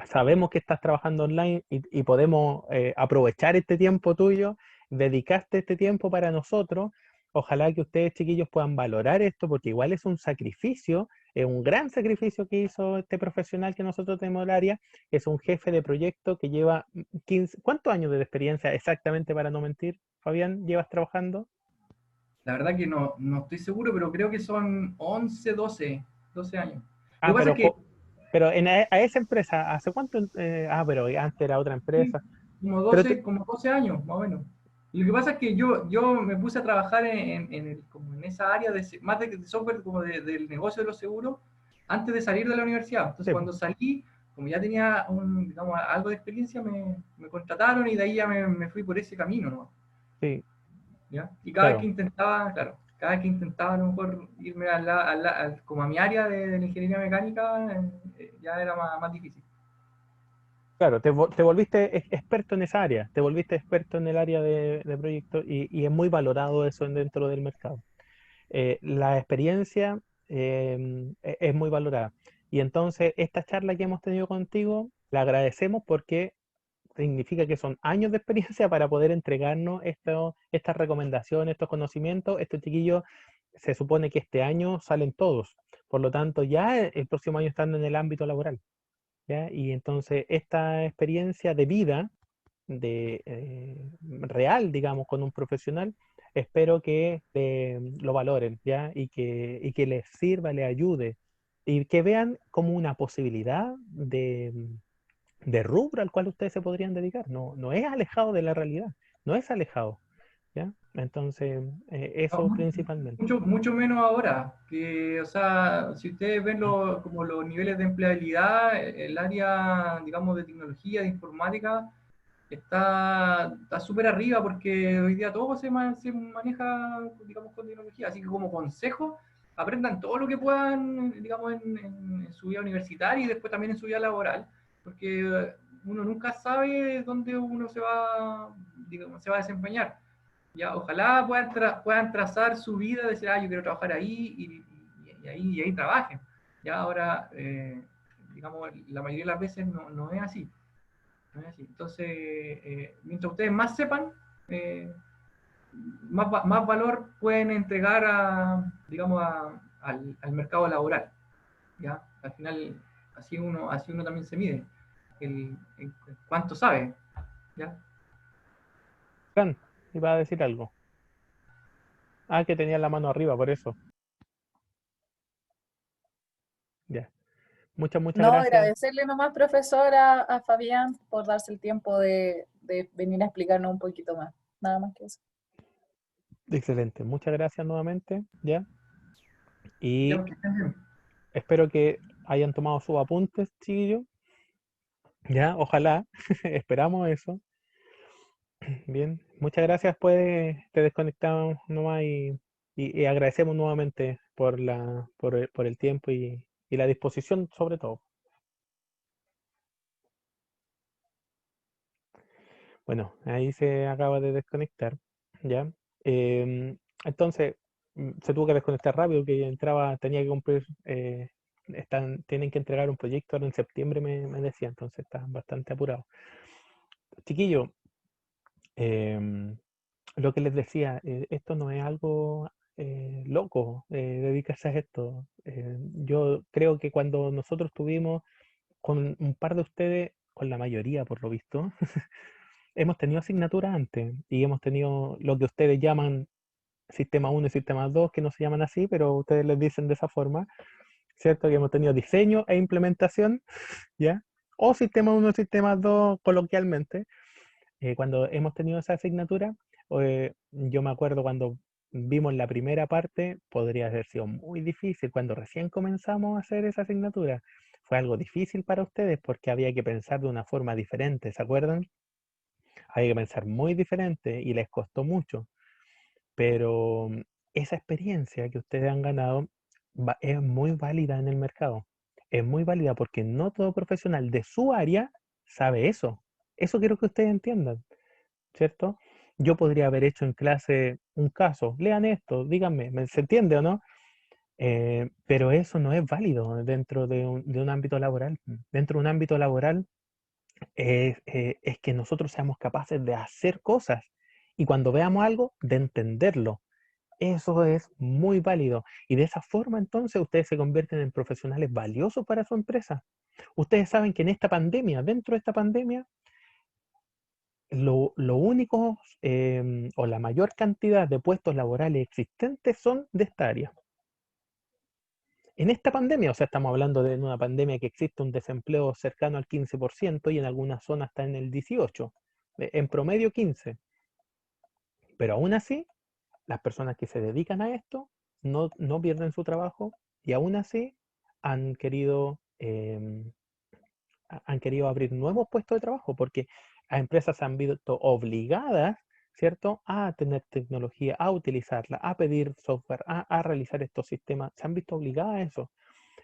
sabemos que estás trabajando online y podemos aprovechar este tiempo tuyo, dedicaste este tiempo para nosotros. Ojalá que ustedes, chiquillos, puedan valorar esto, porque igual es un sacrificio, es un gran sacrificio que hizo este profesional que nosotros tenemos en el área. Es un jefe de proyecto que lleva 15, ¿cuántos años de experiencia exactamente, para no mentir, Fabián, llevas trabajando? La verdad que no estoy seguro, pero creo que son 11, 12 años. Lo Ah, que pasa es que pero a esa empresa, ¿hace cuánto? Pero antes era otra sí, empresa. Pero como 12 años, más o menos. Y lo que pasa es que yo me puse a trabajar como en esa área más de software como del negocio de los seguros antes de salir de la universidad. Entonces sí, cuando salí, como ya tenía digamos, algo de experiencia, me contrataron y de ahí ya me fui por ese camino, ¿no? sí, ¿Ya? Y cada vez que claro. intentaba, claro, cada vez que intentaba a lo mejor irme como a mi área de la ingeniería mecánica, ya era más difícil. Claro, te volviste experto en esa área, te volviste experto en el área de proyectos y es muy valorado eso dentro del mercado. La experiencia es muy valorada. Y entonces esta charla que hemos tenido contigo, la agradecemos porque significa que son años de experiencia para poder entregarnos estas recomendaciones, estos conocimientos. Estos chiquillos se supone que este año salen todos. Por lo tanto, ya el próximo año están en el ámbito laboral. ¿Ya? Y entonces esta experiencia de vida, real, digamos, con un profesional, espero que lo valoren, ¿ya? Y que les sirva, les ayude, y que vean como una posibilidad de rubro al cual ustedes se podrían dedicar. No, no es alejado de la realidad, no es alejado, ¿ya? Entonces, No, eso principalmente. mucho, mucho menos ahora, que, o sea, si ustedes ven como los niveles de empleabilidad, el área, digamos, de tecnología, de informática, está súper arriba porque hoy día todo se maneja, digamos, con tecnología. Así que como consejo, aprendan todo lo que puedan, digamos, en su vida universitaria y después también en su vida laboral, porque uno nunca sabe dónde uno digamos, se va a desempeñar. Ya, ojalá puedan trazar su vida, decir, yo quiero trabajar ahí y ahí trabajen. Ya ahora, digamos, la mayoría de las veces no es así. No es así. Entonces, mientras ustedes más sepan, eh, más valor pueden entregar digamos, al mercado laboral. ¿Ya? Al final, así uno también se mide, el cuánto sabe. ¿Ya? Fran, iba a decir algo. Ah, que tenía la mano arriba, por eso. Ya. Muchas No, gracias. agradecerle nomás, profesora, a Fabián por darse el tiempo de venir a explicarnos un poquito más. Nada más que eso. Excelente. Muchas gracias nuevamente, ¿ya? Ya, Y porque estén bien. espero que hayan tomado sus apuntes, chiquillos. Ya, ojalá. Esperamos eso. Bien. Muchas gracias, pues te desconectamos nomás y agradecemos nuevamente por el tiempo y la disposición sobre todo. Bueno, ahí se acaba de desconectar, ¿ya? Entonces, se tuvo que desconectar rápido, que tenía que cumplir, tienen que entregar un proyecto ahora en septiembre, me decía, entonces están bastante apurados. Chiquillo, lo que les decía, esto no es algo loco, dedicarse a esto. Yo creo que cuando nosotros tuvimos con un par de ustedes, con la mayoría por lo visto, hemos tenido asignaturas antes y hemos tenido lo que ustedes llaman sistema 1 y sistema 2, que no se llaman así, pero ustedes les dicen de esa forma, ¿cierto? Que hemos tenido diseño e implementación, ¿ya? O sistema 1 y sistema 2 coloquialmente. Cuando hemos tenido esa asignatura, yo me acuerdo cuando vimos la primera parte, podría haber sido muy difícil. Cuando recién comenzamos a hacer esa asignatura, fue algo difícil para ustedes porque había que pensar de una forma diferente, ¿se acuerdan? Había que pensar muy diferente y les costó mucho. Pero esa experiencia que ustedes han ganado es muy válida en el mercado. Es muy válida porque no todo profesional de su área sabe eso. Eso quiero que ustedes entiendan, ¿cierto? Yo podría haber hecho en clase un caso, lean esto, díganme, ¿se entiende o no? Pero eso no es válido dentro de un ámbito laboral. Dentro de un ámbito laboral es que nosotros seamos capaces de hacer cosas y cuando veamos algo, de entenderlo. Eso es muy válido. Y de esa forma entonces ustedes se convierten en profesionales valiosos para su empresa. Ustedes saben que en esta pandemia, dentro de esta pandemia, lo único o la mayor cantidad de puestos laborales existentes son de esta área. En esta pandemia, o sea, estamos hablando de una pandemia que existe un desempleo cercano al 15% y en algunas zonas está en el 18%, en promedio 15%. Pero aún así, las personas que se dedican a esto no pierden su trabajo y aún así han querido, han querido abrir nuevos puestos de trabajo porque las empresas se han visto obligadas, ¿cierto?, a tener tecnología, a utilizarla, a pedir software, a realizar estos sistemas. Se han visto obligadas a eso.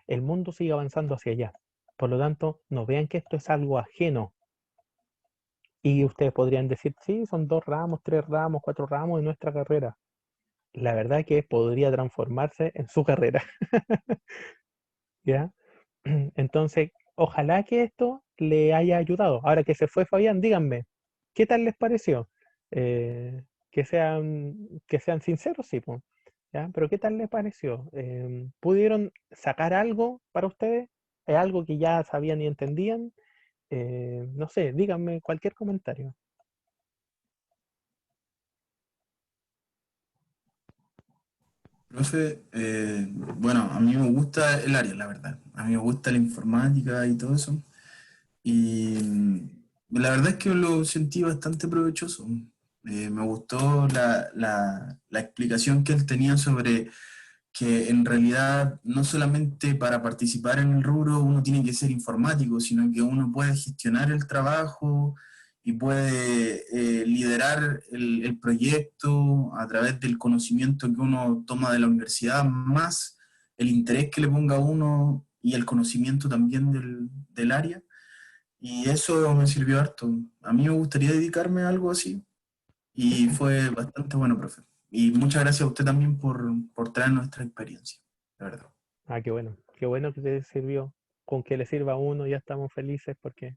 El mundo sigue avanzando hacia allá. Por lo tanto, no vean que esto es algo ajeno. Y ustedes podrían decir, sí, son 2 ramos, 3 ramos, 4 ramos de nuestra carrera. La verdad que podría transformarse en su carrera. ¿Ya? Entonces, ojalá que esto le haya ayudado. Ahora que se fue Fabián, díganme, ¿qué tal les pareció? Que sean sinceros, sí, po, ¿ya? Pero ¿qué tal les pareció? ¿Pudieron sacar algo para ustedes? ¿Es algo que ya sabían y entendían? No sé, díganme cualquier comentario. Profe, bueno, a mí me gusta el área, la verdad. A mí me gusta la informática y todo eso. Y la verdad es que lo sentí bastante provechoso. Me gustó la explicación que él tenía sobre que en realidad no solamente para participar en el rubro uno tiene que ser informático, sino que uno puede gestionar el trabajo y puede liderar el proyecto a través del conocimiento que uno toma de la universidad, más el interés que le ponga uno y el conocimiento también del área. Y eso me sirvió harto. A mí me gustaría dedicarme a algo así. Y fue bastante bueno, profe. Y muchas gracias a usted también por traer nuestra experiencia, de verdad. Ah, qué bueno que te sirvió. Con que le sirva a uno, ya estamos felices porque,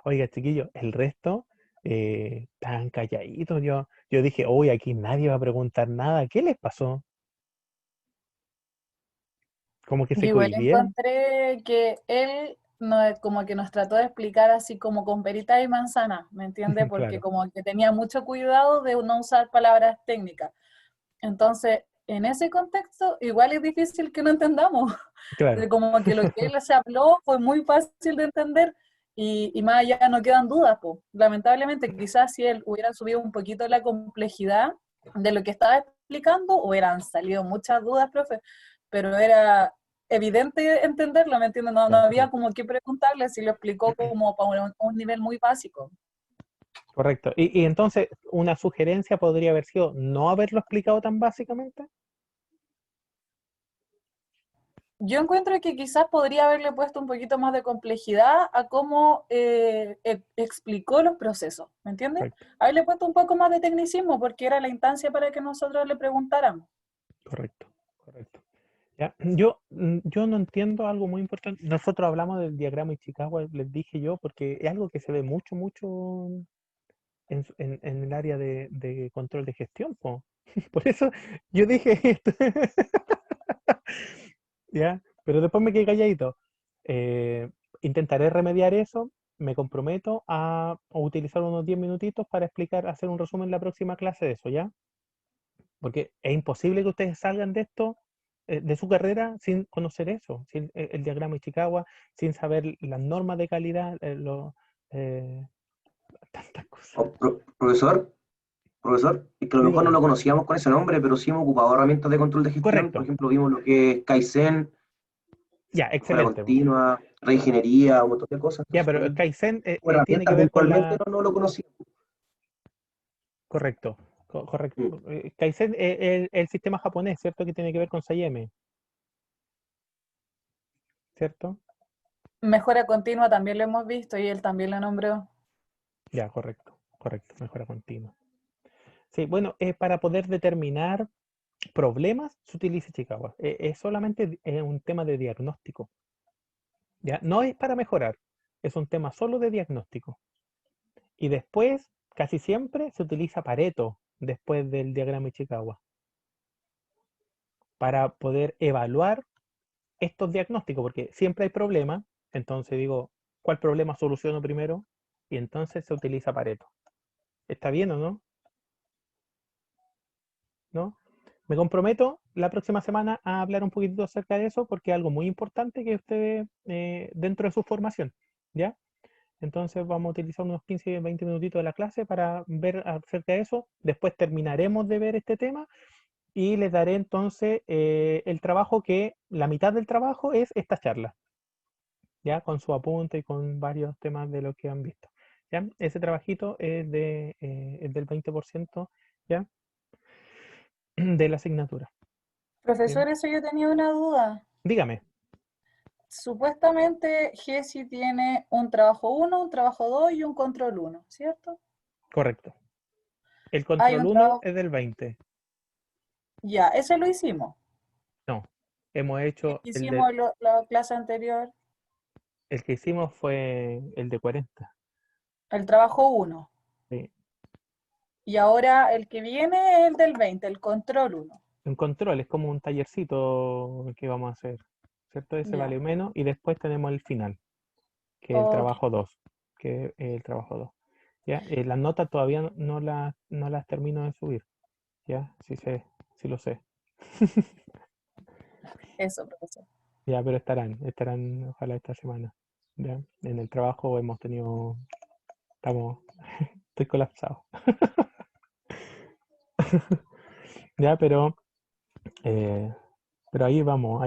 oiga, chiquillos, el resto estaban calladitos. Yo dije, uy, aquí nadie va a preguntar nada. ¿Qué les pasó? Como que Yo se igual cohibieron. encontré que él como que nos trató de explicar así como con perita y manzana, ¿me entiende? Porque Claro, como que tenía mucho cuidado de no usar palabras técnicas. Entonces, en ese contexto, igual es difícil que no entendamos. claro. Como que lo que él se habló fue muy fácil de entender y más allá no quedan dudas, po. Lamentablemente, quizás si él hubiera subido un poquito la complejidad de lo que estaba explicando, hubieran salido muchas dudas, profe, pero era evidente entenderlo, ¿me entiendes? No había Perfecto. como que preguntarle si lo explicó como para un nivel muy básico. Correcto. Y entonces, una sugerencia podría haber sido no haberlo explicado tan básicamente. Yo encuentro que quizás podría haberle puesto un poquito más de complejidad a cómo explicó los procesos, ¿me entiendes? Correcto, Haberle puesto un poco más de tecnicismo porque era la instancia para que nosotros le preguntáramos. correcto, correcto. Ya, yo no entiendo algo muy importante. Nosotros hablamos del diagrama de Chicago, les dije yo, porque es algo que se ve mucho, mucho en el área de control de gestión, po. Por eso yo dije esto. ¿Ya? Pero después me quedé calladito. Eh, Intentaré remediar eso. Me comprometo a utilizar unos 10 minutitos para explicar, hacer un resumen en la próxima clase de eso, ¿ya? Porque es imposible que ustedes salgan de esto, de su carrera, sin conocer eso, sin el diagrama de Chicago, sin saber las normas de calidad, eh, tantas cosas. Profesor, profesor, es que a lo mejor no Dígame. lo conocíamos con ese nombre, pero sí hemos ocupado herramientas de control de gestión. Por Correcto. ejemplo, vimos lo que es Kaizen, Ya, mejora excelente, po. continua, reingeniería, un montón de cosas. Ya, Entonces, pero igual, Kaizen como tiene que herramientas ver con virtualmente la. no lo conocíamos. Correcto, correcto. Mm. Kaizen es el sistema japonés, ¿cierto? Que tiene que ver con Sayeme, ¿cierto? Mejora continua también lo hemos visto y él también lo nombró. Ya, correcto, correcto. Mejora continua. Sí, bueno, para poder determinar problemas se utiliza Chicago. Es solamente un tema de diagnóstico. ¿Ya? No es para mejorar, es un tema solo de diagnóstico. Y después, casi siempre, se utiliza Pareto después del diagrama de Chicago para poder evaluar estos diagnósticos, porque siempre hay problemas. Entonces digo, ¿cuál problema soluciono primero? Y entonces se utiliza Pareto. ¿Está bien o no? ¿No? Me comprometo la próxima semana a hablar un poquitito acerca de eso porque es algo muy importante que ustedes dentro de su formación, ¿ya? Entonces vamos a utilizar unos 15, 20 minutitos de la clase para ver acerca de eso. Después terminaremos de ver este tema y les daré entonces el trabajo que, la mitad del trabajo es esta charla, ¿ya? Con su apunte y con varios temas de lo que han visto, ¿ya? Ese trabajito es del 20%, ¿ya? De la asignatura, ¿bien? Profesor, eso yo tenía una duda. Dígame. supuestamente Jessy tiene un trabajo 1, un trabajo 2 y un control 1, ¿cierto? Correcto. El Hay control un 1 trabajo, es del 20. ya, ese lo hicimos. No, hemos El hecho que hicimos la clase anterior, el que hicimos fue el de 40. el trabajo 1. Sí. Y ahora el que viene es el del 20, el control 1. Un control es como un tallercito que vamos a hacer, ¿cierto? Ese Ya, vale menos y después tenemos el final, que es el ok, trabajo 2, que es el trabajo 2. ¿Ya? Las notas todavía no las termino de subir, ¿ya? Sí lo sé. eso, profesor. Ya, pero estarán ojalá esta semana. ¿Ya? En el trabajo estoy colapsado. Ya, pero ahí vamos,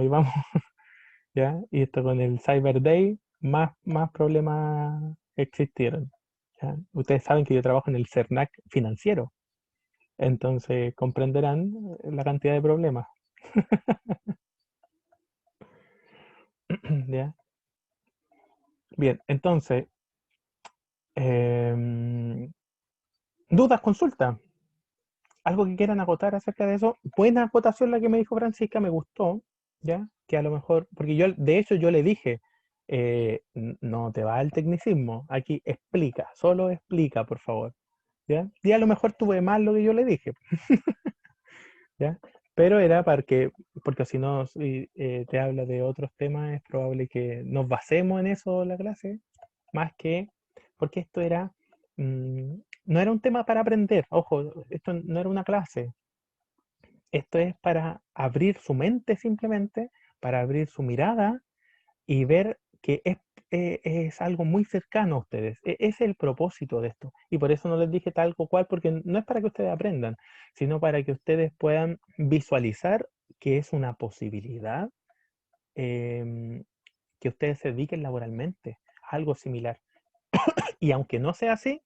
¿ya? Y esto con el Cyber Day, más problemas existieron. ¿Ya? Ustedes saben que yo trabajo en el CERNAC financiero, entonces comprenderán la cantidad de problemas. ¿Ya? Bien, entonces, dudas, consultas. ¿Algo que quieran acotar acerca de eso? Buena acotación la que me dijo Francisca, me gustó, ¿ya? Que a lo mejor, porque de hecho yo le dije, no te va al tecnicismo, aquí explica, solo explica, por favor, ¿ya? Y a lo mejor tuve mal lo que yo le dije, ¿ya? Pero era porque si no, si te habla de otros temas, es probable que nos basemos en eso la clase, más que, porque esto no era un tema para aprender, ojo, esto no era una clase, esto es para abrir su mente simplemente, para abrir su mirada y ver que es algo muy cercano a ustedes. Ese es el propósito de esto. Y por eso no les dije tal o cual, porque no es para que ustedes aprendan, sino para que ustedes puedan visualizar que es una posibilidad em, que ustedes se dediquen laboralmente a algo similar. Y aunque no sea así,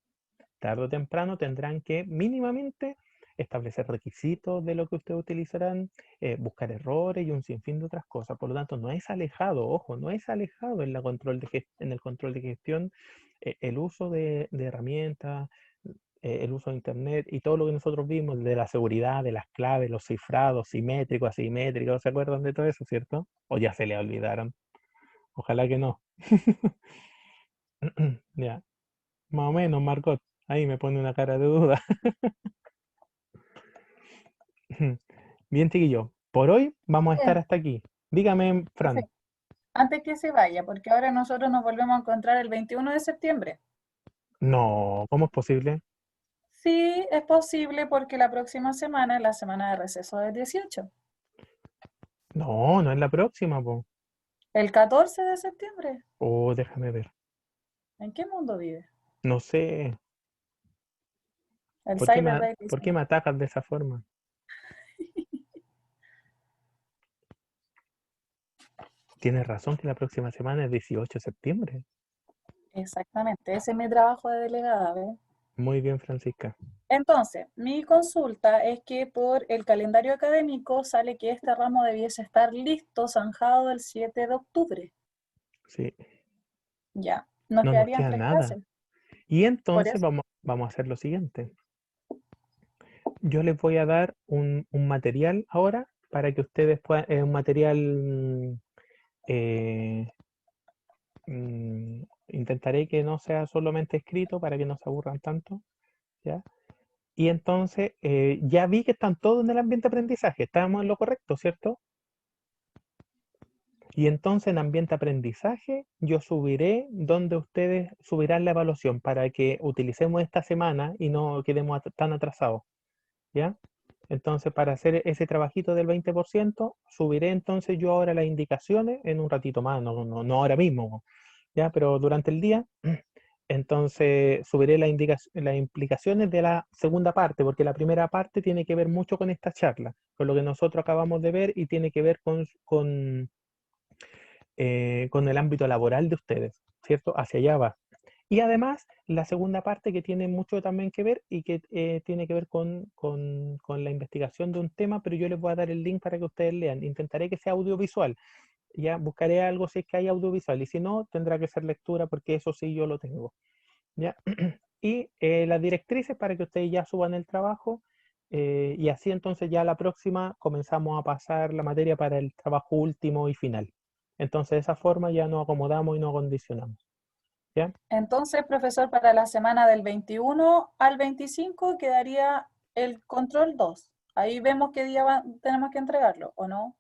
tarde o temprano tendrán que mínimamente establecer requisitos de lo que ustedes utilizarán, buscar errores y un sinfín de otras cosas. Por lo tanto, no es alejado, ojo, no es alejado en en el control de gestión el uso de herramientas, el uso de Internet y todo lo que nosotros vimos de la seguridad, de las claves, los cifrados simétricos, asimétricos. ¿Se acuerdan de todo eso, cierto? O ya se le olvidaron. Ojalá que no. Ya, más o menos, Margot. Ahí me pone una cara de duda. Bien, chiquillo. Por hoy vamos a estar Bien, hasta aquí. Dígame, Fran. profe, antes que se vaya, porque ahora nosotros nos volvemos a encontrar el 21 de septiembre. No, ¿cómo es posible? Sí, es posible porque la próxima semana es la semana de receso del 18. No, no es la próxima, po. El 14 de septiembre. Oh, déjame ver. ¿En qué mundo vive? No sé. El Cyber Day ¿Por dice. qué me atacas de esa forma? Tienes razón que la próxima semana es 18 de septiembre. Exactamente, ese es mi trabajo de delegada, ¿ves? Muy bien, Francisca. Entonces, mi consulta es que por el calendario académico sale que este ramo debiese estar listo, zanjado el 7 de octubre. Sí, Ya, nos no nos quedarían queda 3 nada. clases. Y Por entonces eso, vamos a hacer lo siguiente. Yo les voy a dar un material ahora para que ustedes puedan, un material eh, intentaré que no sea solamente escrito para que no se aburran tanto, ¿ya? Y entonces, ya vi que están todos en el ambiente de aprendizaje, estamos en lo correcto, ¿cierto? Y entonces en ambiente de aprendizaje yo subiré donde ustedes subirán la evaluación para que utilicemos esta semana y no quedemos tan atrasados, ¿ya? Entonces, para hacer ese trabajito del 20%, subiré entonces yo ahora las indicaciones en un ratito más, no ahora mismo, ¿ya? Pero durante el día. Entonces subiré las implicaciones de la segunda parte, porque la primera parte tiene que ver mucho con esta charla, con lo que nosotros acabamos de ver y tiene que ver con el ámbito laboral de ustedes, ¿cierto? Hacia allá va. Y además, la segunda parte que tiene mucho también que ver y que tiene que ver con la investigación de un tema, pero yo les voy a dar el link para que ustedes lean. Intentaré que sea audiovisual. ya buscaré algo si es que hay audiovisual, y si no, tendrá que ser lectura, porque eso sí yo lo tengo. ¿Ya? Y las directrices para que ustedes ya suban el trabajo, y así entonces ya la próxima comenzamos a pasar la materia para el trabajo último y final. Entonces de esa forma ya nos acomodamos y nos acondicionamos. ¿Ya? Entonces, profesor, para la semana del 21 al 25 quedaría el control 2. Ahí vemos qué día tenemos que entregarlo, ¿o no?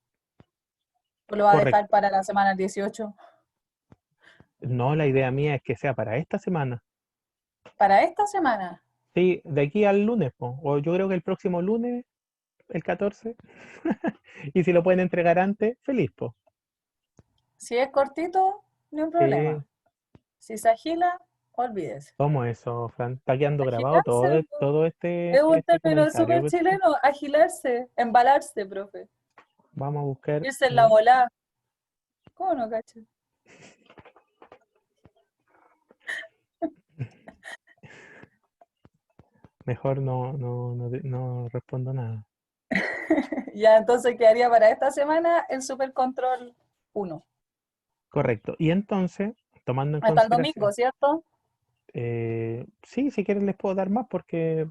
¿O lo va a dejar Correcto. para la semana del 18? No, la idea mía es que sea para esta semana. Para esta semana. Sí, de aquí al lunes, po. O yo creo que el próximo lunes, el 14. Y si lo pueden entregar antes, feliz, po. Si es cortito, ni un Sí. problema. Si se agila, olvídese. ¿Cómo eso, Fran? Está quedando grabado Agilarse, po. todo Es un este término comentario. súper chileno, agilarse, embalarse, profe. Vamos a buscar. Irse en la volada. ¿Cómo no, cacho? Mejor no respondo nada. Ya, entonces quedaría para esta semana el Super Control 1. Correcto. Y entonces, tomando en Hasta el consideración, domingo, ¿cierto? sí, si quieren les puedo dar más porque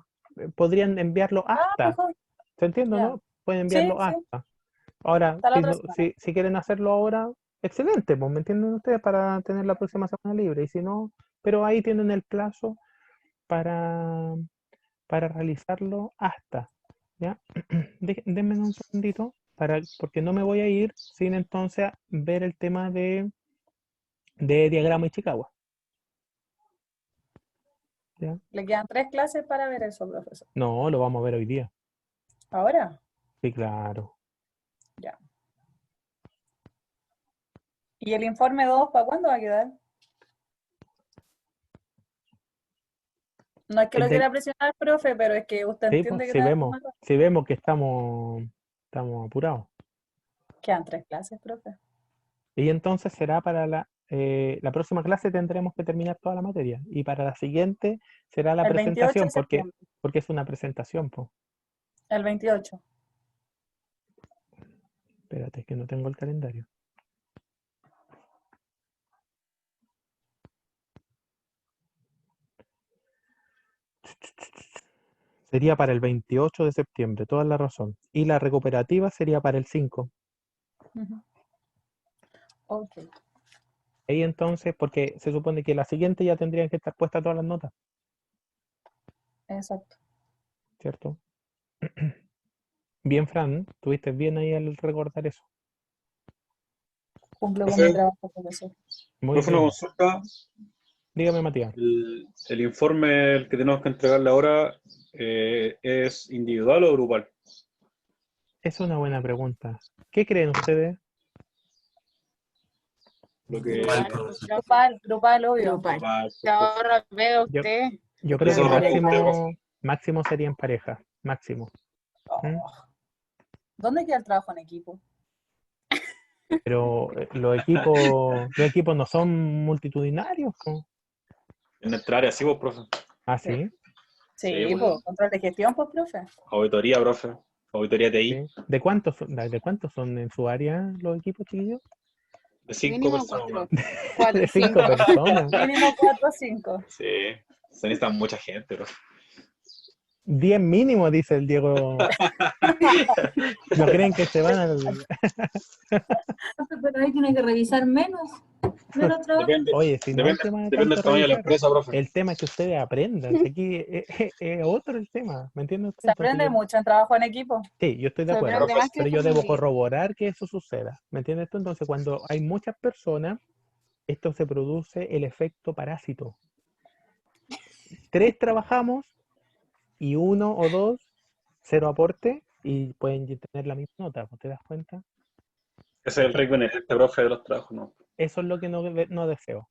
podrían enviarlo hasta. Mejor. ¿Se entiende, Ya. no? Pueden Sí, enviarlo sí, hasta. Ahora, hasta la si, otra semana. si quieren hacerlo ahora, excelente, pues me entienden ustedes para tener la próxima semana libre. Y si no, pero ahí tienen el plazo para, para realizarlo hasta. ¿Ya? Denme un segundito, porque no me voy a ir sin entonces ver el tema de diagrama y Chicago. ¿Ya? Le quedan 3 clases para ver eso, profesor. No, lo vamos a ver hoy día. ¿Ahora? Sí, claro. Ya. ¿Y el informe 2 para cuándo va a quedar? No es que El lo del- quiera presionar, profe, pero es que usted sí, entiende pues, que tenemos más. si vemos que estamos apurados. Quedan 3 clases, profe. Y entonces será para la próxima clase tendremos que terminar toda la materia. Y para la siguiente será la El 28 presentación, de septiembre. porque es una presentación, pues. El 28. Espérate, que no tengo el calendario. Sería para el 28 de septiembre, toda la razón. Y la recuperativa sería para el 5. Ok. Ahí entonces, porque se supone que la siguiente ya tendrían que estar puestas todas las notas, Exacto. ¿cierto? Bien, Fran, tuviste bien ahí al recordar eso. Cumplo con Profe, mi trabajo, profesor. Muy profe, una bien. consulta. Dígame, Matías. El informe el que tenemos que entregarle ahora ¿es individual o grupal? Es una buena pregunta. ¿Qué creen ustedes? Lo que Igual, Grupal, obvio. grupal. grupal, ¿Qué ahorro ve Yo, usted? yo creo que Eso responde, máximo sería en pareja. Máximo. ¿Mm? Oh. ¿Dónde queda el trabajo en equipo? Pero los equipos no son multitudinarios, po. en nuestra área, sí, vos, profe. ¿Ah, sí? Sí, Sí, pues, control de gestión, pues, profe. Auditoría, profe. Auditoría TI. ¿Sí? ¿De cuántos son en su área los equipos, chiquillos? De 5 Mínimo personas. 4. 4 De o 5 5. personas. Mínimo 4 o 5. Sí, se necesita mucha gente, profe. 10 mínimo, dice el Diego. ¿No creen que se van al...? Pero ahí tiene que revisar menos trabajo. Depende, Oye, si no el depende, tema de depende tanto del tamaño de la revisar, empresa, profe. el tema es que ustedes aprendan. Si aquí es otro el tema, ¿me entienden ustedes? Se aprende mucho en trabajo en equipo. Sí, yo estoy de Se acuerdo, aprende más que pero yo con debo un libro. corroborar que eso suceda. ¿Me entiendes tú? Entonces, cuando hay muchas personas, esto se produce el efecto parásito. 3 trabajamos y 1 o 2, 0 aporte y pueden tener la misma nota, ¿te das cuenta? Ese es el riesgo inherente, profe, de los trabajos, ¿no? Eso es lo que no deseo.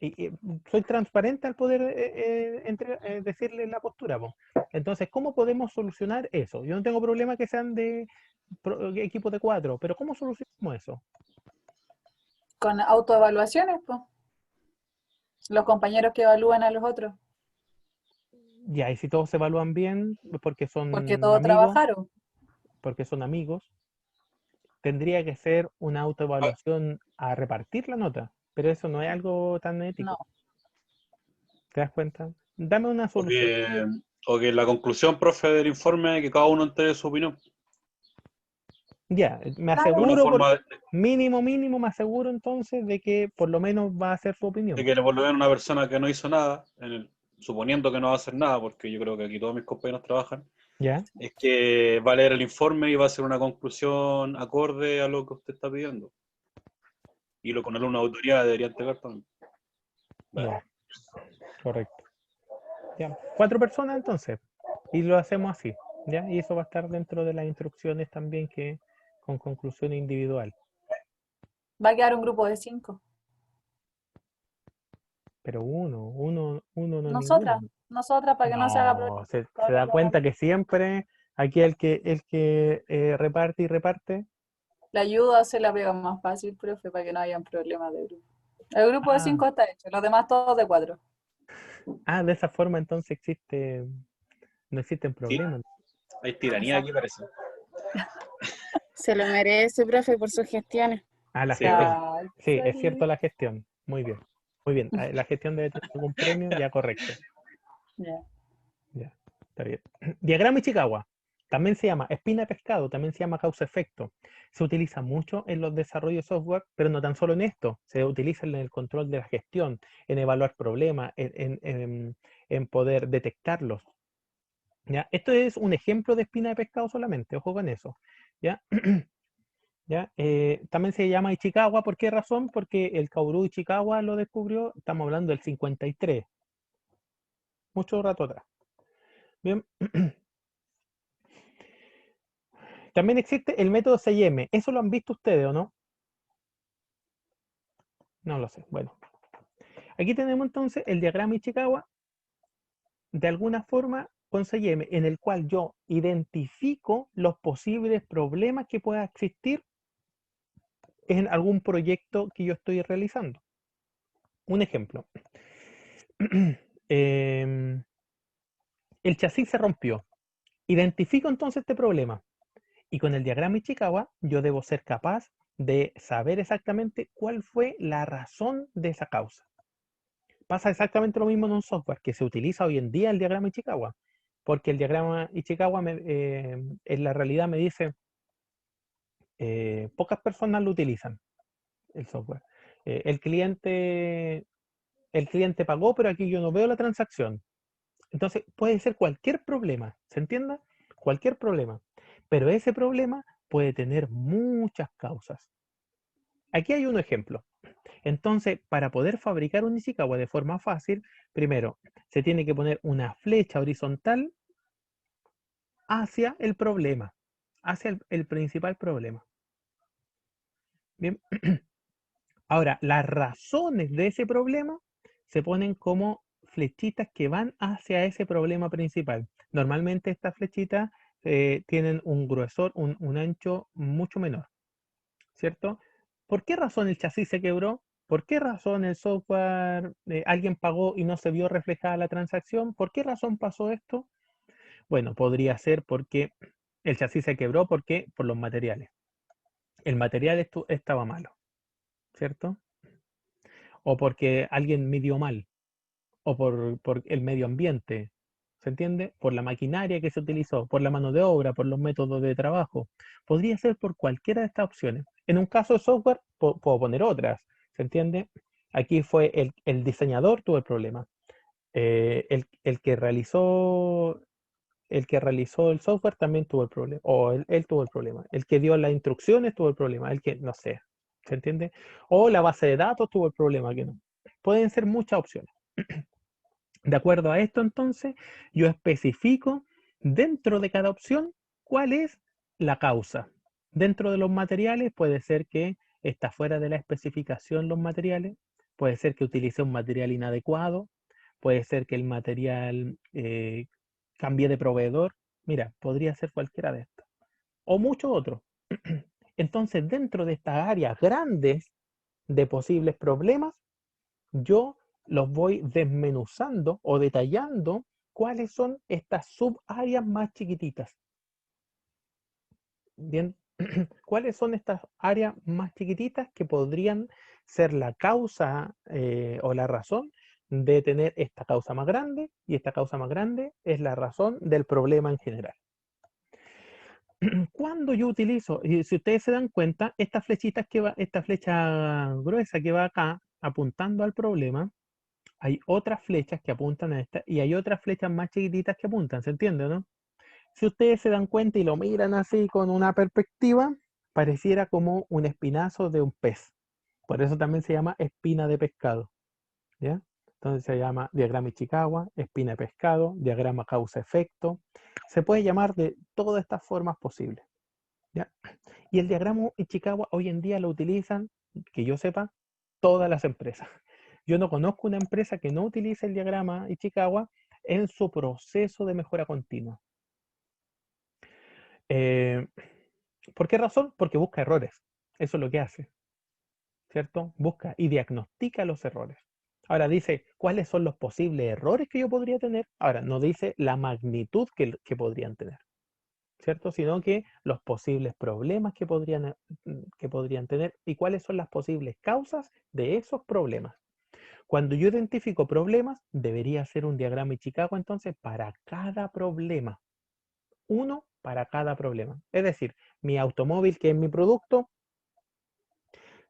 Y soy transparente al poder decirle la postura, po. Entonces, ¿cómo podemos solucionar eso? Yo no tengo problema que sean de equipos de 4, pero ¿cómo solucionamos eso? Con autoevaluaciones, pues. Los compañeros que evalúan a los otros. Ya, y si todos se evalúan bien, porque son Porque todos amigos, trabajaron. porque son amigos, tendría que ser una autoevaluación a repartir la nota, pero eso no es algo tan ético. No. ¿Te das cuenta? Dame una solución. O que la conclusión, profe, del informe, que cada uno entregue su opinión. Ya, me Claro. Una aseguro, forma mínimo, me aseguro entonces de que por lo menos va a ser su opinión. de que le volvieran a una persona que no hizo nada, suponiendo que no va a hacer nada, porque yo creo que aquí todos mis compañeros trabajan, ¿Ya? es que va a leer el informe y va a hacer una conclusión acorde a lo que usted está pidiendo. Y lo con alguna autoridad debería entregar también. Bueno, Ya, correcto. Ya, 4 personas entonces, y lo hacemos así, ¿ya? Y eso va a estar dentro de las instrucciones también que con conclusión individual. Va a quedar un grupo de 5. Pero uno no es Nosotras, ninguno. nosotras, para que no se haga problema. No, se da cuenta que siempre aquí el que reparte y reparte. La ayuda se la pega más fácil, profe, para que no hayan problemas de grupo. El grupo de Ah. 5 está hecho, los demás todos de 4. De esa forma entonces no existen problemas. hay tiranía aquí, parece. Se lo merece, profe, por sus gestiones. La Sí, gestión. Sí, es cierto la gestión. Muy bien. Muy bien. La gestión debe tener algún premio, ya correcto. Ya. Ya, está bien. Diagrama Ichikawa. También se llama espina de pescado, también se llama causa-efecto. Se utiliza mucho en los desarrollos de software, pero no tan solo en esto. Se utiliza en el control de la gestión, en evaluar problemas, en poder detectarlos. ¿Ya? Esto es un ejemplo de espina de pescado solamente, ojo con eso. ¿Ya? ¿Ya? También se llama Ichikawa, ¿por qué razón? Porque el Kaoru Ichikawa lo descubrió, estamos hablando del 53. Mucho rato atrás. Bien. También existe el método 6M. ¿Eso lo han visto ustedes o no? No lo sé. Bueno. Aquí tenemos entonces el diagrama Ichikawa, de alguna forma con 6M, en el cual yo identifico los posibles problemas que pueda existir en algún proyecto que yo estoy realizando. Un ejemplo. El chasis se rompió. Identifico entonces este problema. Y con el diagrama Ichikawa yo debo ser capaz de saber exactamente cuál fue la razón de esa causa. Pasa exactamente lo mismo en un software que se utiliza hoy en día, el diagrama Ichikawa, porque el diagrama Ichikawa en la realidad me dice pocas personas lo utilizan, el software. El cliente pagó, pero aquí yo no veo la transacción. Entonces puede ser cualquier problema, ¿se entiende? Cualquier problema. Pero ese problema puede tener muchas causas. Aquí hay un ejemplo. Entonces, para poder fabricar un Ichikawa de forma fácil, primero se tiene que poner una flecha horizontal hacia el problema, hacia el principal problema. Bien. Ahora, las razones de ese problema se ponen como flechitas que van hacia ese problema principal. Normalmente estas flechitas tienen un gruesor, un ancho mucho menor, ¿cierto? ¿Por qué razón el chasis se quebró? ¿Por qué razón el software, alguien pagó y no se vio reflejada la transacción? ¿Por qué razón pasó esto? Bueno, podría ser porque el chasis se quebró por los materiales. El material estaba malo, ¿cierto? O porque alguien midió mal, o por el medio ambiente, ¿se entiende? Por la maquinaria que se utilizó, por la mano de obra, por los métodos de trabajo. Podría ser por cualquiera de estas opciones. En un caso de software, puedo poner otras, ¿se entiende? Aquí fue el diseñador tuvo el problema. El que realizó el software también tuvo el problema, o él tuvo el problema. El que dio las instrucciones tuvo el problema, el que, no sé, ¿se entiende? O la base de datos tuvo el problema, que no. Pueden ser muchas opciones. De acuerdo a esto, entonces, yo especifico dentro de cada opción cuál es la causa. Dentro de los materiales puede ser que está fuera de la especificación los materiales, puede ser que utilice un material inadecuado, puede ser que el material cambie de proveedor. Mira, podría ser cualquiera de estos. O muchos otros. Entonces, dentro de estas áreas grandes de posibles problemas, yo los voy desmenuzando o detallando cuáles son estas subáreas más chiquititas. Bien, ¿Cuáles son estas áreas más chiquititas que podrían ser la causa o la razón de tener esta causa más grande? Y esta causa más grande es la razón del problema en general. Cuando yo utilizo, y si ustedes se dan cuenta, esta flechita esta flecha gruesa que va acá apuntando al problema, hay otras flechas que apuntan a esta y hay otras flechas más chiquititas que apuntan, ¿se entiende, no? Si ustedes se dan cuenta y lo miran así con una perspectiva, pareciera como un espinazo de un pez. Por eso también se llama espina de pescado, ¿ya? Entonces se llama diagrama Ichikawa, espina de pescado, diagrama causa-efecto. Se puede llamar de todas estas formas posibles, ¿ya? Y el diagrama Ichikawa hoy en día lo utilizan, que yo sepa, todas las empresas. Yo no conozco una empresa que no utilice el diagrama Ichikawa en su proceso de mejora continua. ¿Por qué razón? Porque busca errores. Eso es lo que hace, ¿cierto? Busca y diagnostica los errores. Ahora dice, ¿cuáles son los posibles errores que yo podría tener? Ahora, no dice la magnitud que podrían tener, ¿cierto? Sino que los posibles problemas que podrían tener y cuáles son las posibles causas de esos problemas. Cuando yo identifico problemas, debería hacer un diagrama Ichikawa entonces para cada problema. Uno para cada problema. Es decir, mi automóvil, que es mi producto,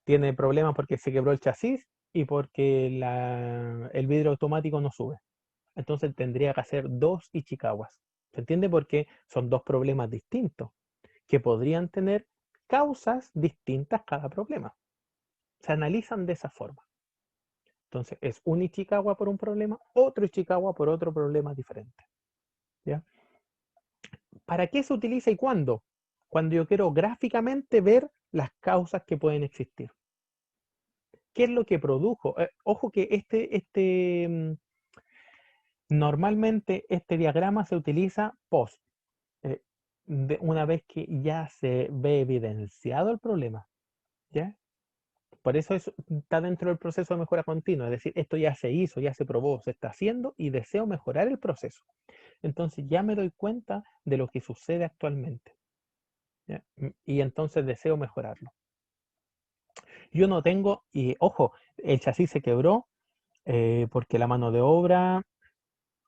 tiene problemas porque se quebró el chasis y porque el vidrio automático no sube. Entonces tendría que hacer 2 Ichikawas. ¿Se entiende? Porque son 2 problemas distintos que podrían tener causas distintas cada problema. Se analizan de esa forma. Entonces es un Ichikawa por un problema, otro Ichikawa por otro problema diferente. ¿Ya? ¿Para qué se utiliza y cuándo? Cuando yo quiero gráficamente ver las causas que pueden existir. ¿Qué es lo que produjo? Ojo que normalmente este diagrama se utiliza post, una vez que ya se ve evidenciado el problema, ¿ya? Por eso está dentro del proceso de mejora continua, es decir, esto ya se hizo, ya se probó, se está haciendo y deseo mejorar el proceso. Entonces ya me doy cuenta de lo que sucede actualmente, ¿ya? Y entonces deseo mejorarlo. Yo no tengo, y ojo, el chasis se quebró porque la mano de obra,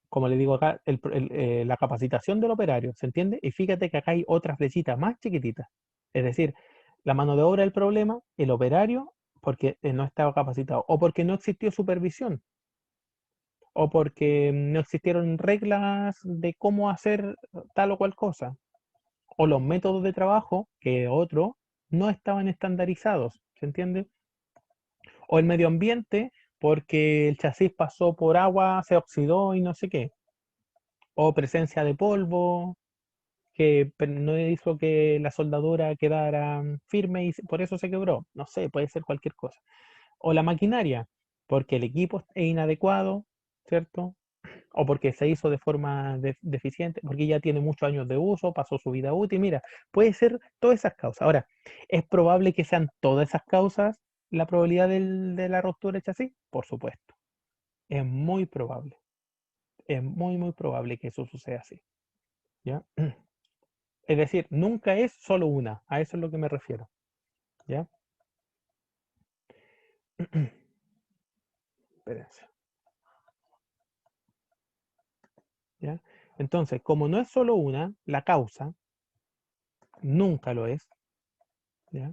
como le digo acá, la capacitación del operario, ¿se entiende? Y fíjate que acá hay otra flechita más chiquitita. Es decir, la mano de obra es el problema, el operario porque no estaba capacitado, o porque no existió supervisión, o porque no existieron reglas de cómo hacer tal o cual cosa, o los métodos de trabajo, que otro, no estaban estandarizados, ¿se entiende? O el medio ambiente, porque el chasis pasó por agua, se oxidó y no sé qué. O presencia de polvo, que no hizo que la soldadura quedara firme y por eso se quebró. No sé, puede ser cualquier cosa. O la maquinaria, porque el equipo es inadecuado, ¿cierto? O porque se hizo de forma deficiente, porque ya tiene muchos años de uso, pasó su vida útil. Mira, puede ser todas esas causas. Ahora, ¿es probable que sean todas esas causas la probabilidad de la ruptura de chasis? Por supuesto. Es muy probable. Es muy, muy probable que eso suceda así. ¿Ya? Es decir, nunca es solo una. A eso es lo que me refiero. ¿Ya? Espérense. ¿Ya? Entonces, como no es solo una, la causa nunca lo es. ¿Ya?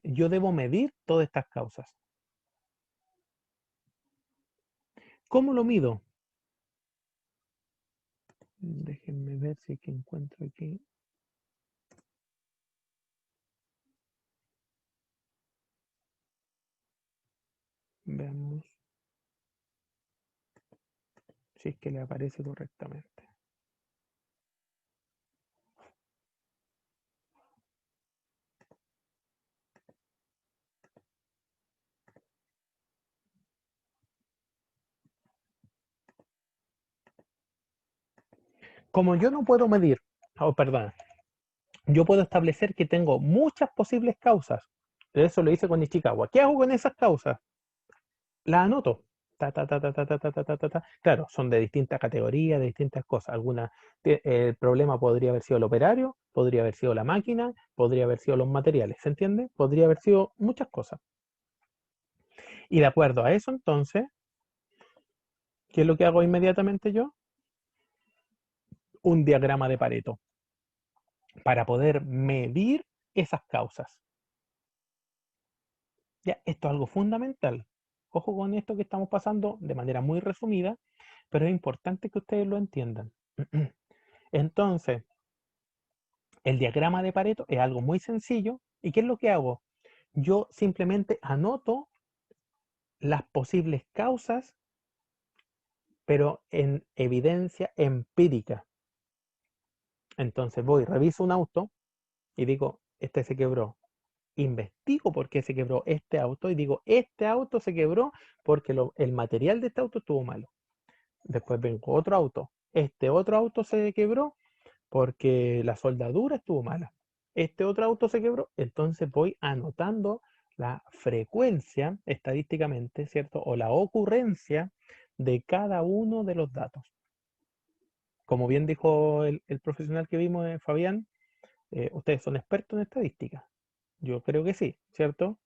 Yo debo medir todas estas causas. ¿Cómo lo mido? Déjenme ver si que encuentro aquí. Veamos si es que le aparece correctamente. Como yo no puedo medir, perdón, yo puedo establecer que tengo muchas posibles causas. Eso lo hice con Ichikawa. ¿Qué hago con esas causas? Las anoto. Claro, son de distintas categorías, de distintas cosas. El problema podría haber sido el operario, podría haber sido la máquina, podría haber sido los materiales, ¿se entiende? Podría haber sido muchas cosas. Y de acuerdo a eso, entonces, ¿qué es lo que hago inmediatamente yo? Un diagrama de Pareto para poder medir esas causas. Ya, esto es algo fundamental. Ojo con esto que estamos pasando de manera muy resumida, pero es importante que ustedes lo entiendan. Entonces, el diagrama de Pareto es algo muy sencillo. ¿Y qué es lo que hago? Yo simplemente anoto las posibles causas, pero en evidencia empírica. Entonces voy, reviso un auto y digo, este se quebró. Investigo por qué se quebró este auto y digo, este auto se quebró porque el material de este auto estuvo malo. Después vengo otro auto. Este otro auto se quebró porque la soldadura estuvo mala. Este otro auto se quebró. Entonces voy anotando la frecuencia estadísticamente, ¿cierto? O la ocurrencia de cada uno de los datos. Como bien dijo el profesional que vimos, Fabián, ustedes son expertos en estadística. Yo creo que sí, ¿cierto?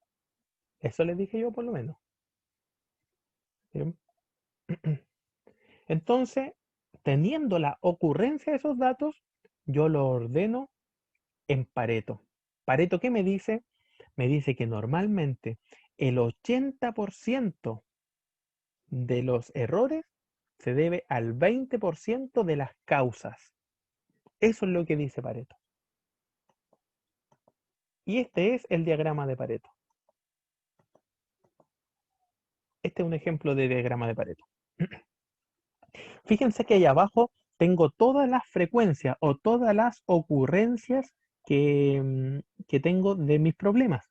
Eso les dije yo por lo menos. ¿Bien? Entonces, teniendo la ocurrencia de esos datos, yo lo ordeno en Pareto. ¿Pareto qué me dice? Me dice que normalmente el 80% de los errores se debe al 20% de las causas. Eso es lo que dice Pareto. Y este es el diagrama de Pareto. Este es un ejemplo de diagrama de Pareto. Fíjense que ahí abajo tengo todas las frecuencias o todas las ocurrencias que tengo de mis problemas.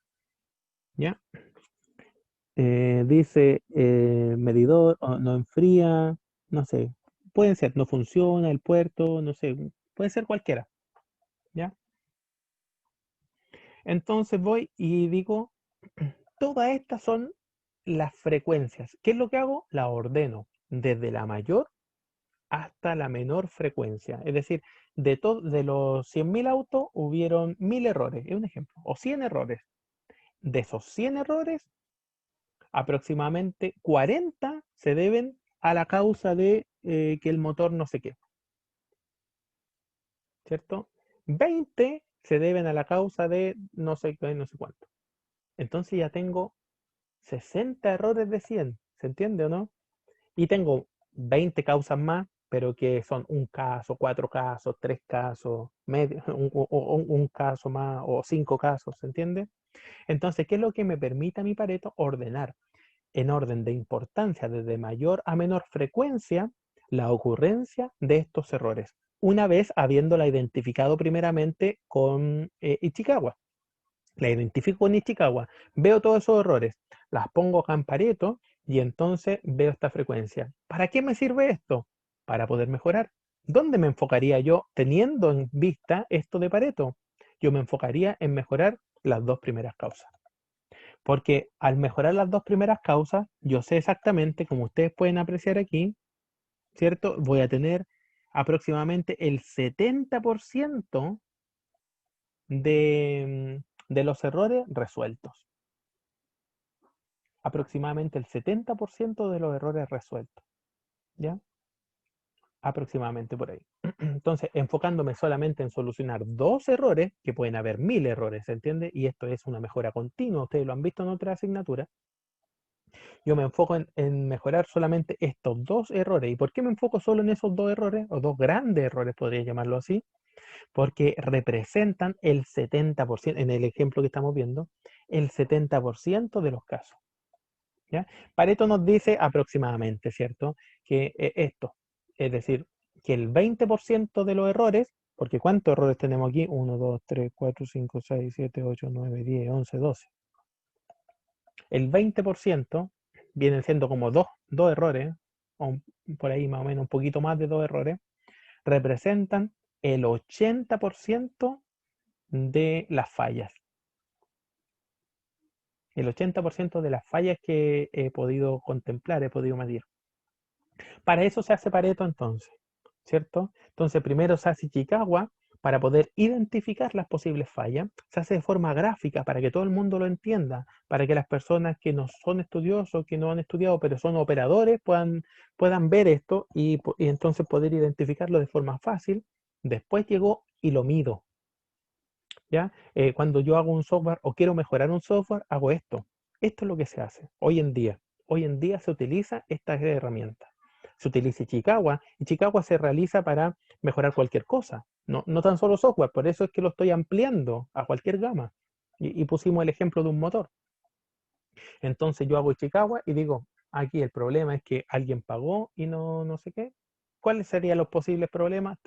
¿Ya? Dice medidor no enfría, no sé, pueden ser, no funciona el puerto, no sé, puede ser cualquiera. ¿Ya? Entonces voy y digo, todas estas son las frecuencias. ¿Qué es lo que hago? La ordeno desde la mayor hasta la menor frecuencia. Es decir, de los 100.000 autos hubieron 1.000 errores, es un ejemplo, o 100 errores. De esos 100 errores, aproximadamente 40 se deben a la causa de que el motor no se quema. ¿Cierto? 20 se deben a la causa de no sé qué, no sé cuánto. Entonces ya tengo 60 errores de 100, ¿se entiende o no? Y tengo 20 causas más, pero que son un caso, 4 casos, 3 casos, un caso más o 5 casos, ¿se entiende? Entonces, ¿qué es lo que me permite a mi Pareto? Ordenar en orden de importancia, desde mayor a menor frecuencia, la ocurrencia de estos errores, una vez habiéndola identificado primeramente con Ichikawa. La identifico con Ichikawa, veo todos esos errores, las pongo acá en Pareto y entonces veo esta frecuencia. ¿Para qué me sirve esto? Para poder mejorar. ¿Dónde me enfocaría yo teniendo en vista esto de Pareto? Yo me enfocaría en mejorar las dos primeras causas. Porque al mejorar las dos primeras causas, yo sé exactamente, como ustedes pueden apreciar aquí, ¿cierto? Voy a tener aproximadamente el 70% de los errores resueltos. Aproximadamente el 70% de los errores resueltos. ¿Ya? Aproximadamente por ahí. Entonces, enfocándome solamente en solucionar 2 errores, que pueden haber 1.000 errores, ¿se entiende? Y esto es una mejora continua, ustedes lo han visto en otras asignaturas. Yo me enfoco en mejorar solamente estos 2 errores. ¿Y por qué me enfoco solo en esos 2 errores? O 2 grandes errores, podría llamarlo así. Porque representan el 70%, en el ejemplo que estamos viendo, el 70% de los casos. ¿Ya? Pareto nos dice aproximadamente, ¿cierto? Que esto, es decir, que el 20% de los errores, porque ¿cuántos errores tenemos aquí? 1, 2, 3, 4, 5, 6, 7, 8, 9, 10, 11, 12. El 20% vienen siendo como dos errores, o por ahí más o menos un poquito más de 2 errores, representan el 80% de las fallas. El 80% de las fallas que he podido contemplar, he podido medir. Para eso se hace Pareto entonces, ¿cierto? Entonces primero se hace Ichikawa para poder identificar las posibles fallas, se hace de forma gráfica para que todo el mundo lo entienda, para que las personas que no son estudiosos, que no han estudiado, pero son operadores, puedan ver esto y entonces poder identificarlo de forma fácil. Después llegó y lo mido, ¿ya? Cuando yo hago un software o quiero mejorar un software, hago esto. Esto es lo que se hace hoy en día. Hoy en día se utiliza esta herramienta. Se utiliza Ichikawa. Ichikawa se realiza para mejorar cualquier cosa, no tan solo software. Por eso es que lo estoy ampliando a cualquier gama. Y pusimos el ejemplo de un motor. Entonces yo hago Ichikawa y digo, aquí el problema es que alguien pagó y no sé qué. ¿Cuáles serían los posibles problemas?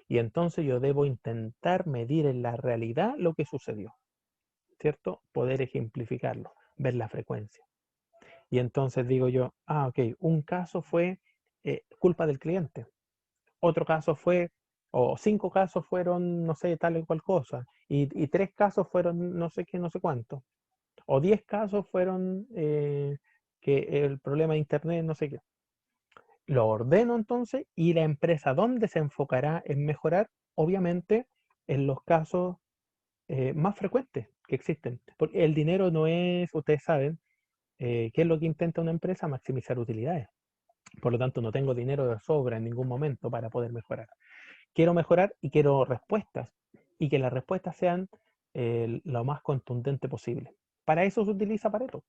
Y entonces yo debo intentar medir en la realidad lo que sucedió, ¿cierto? Poder ejemplificarlo, ver la frecuencia. Y entonces digo yo, ok, un caso fue culpa del cliente, otro caso fue, o 5 casos fueron, no sé, tal y cual cosa, y 3 casos fueron no sé qué, no sé cuánto, o 10 casos fueron que el problema de internet, no sé qué. Lo ordeno entonces y la empresa, ¿dónde se enfocará en mejorar? Obviamente en los casos más frecuentes que existen. Porque el dinero no es, ustedes saben, ¿qué es lo que intenta una empresa? Maximizar utilidades. Por lo tanto, no tengo dinero de sobra en ningún momento para poder mejorar. Quiero mejorar y quiero respuestas. Y que las respuestas sean lo más contundente posible. Para eso se utiliza Pareto.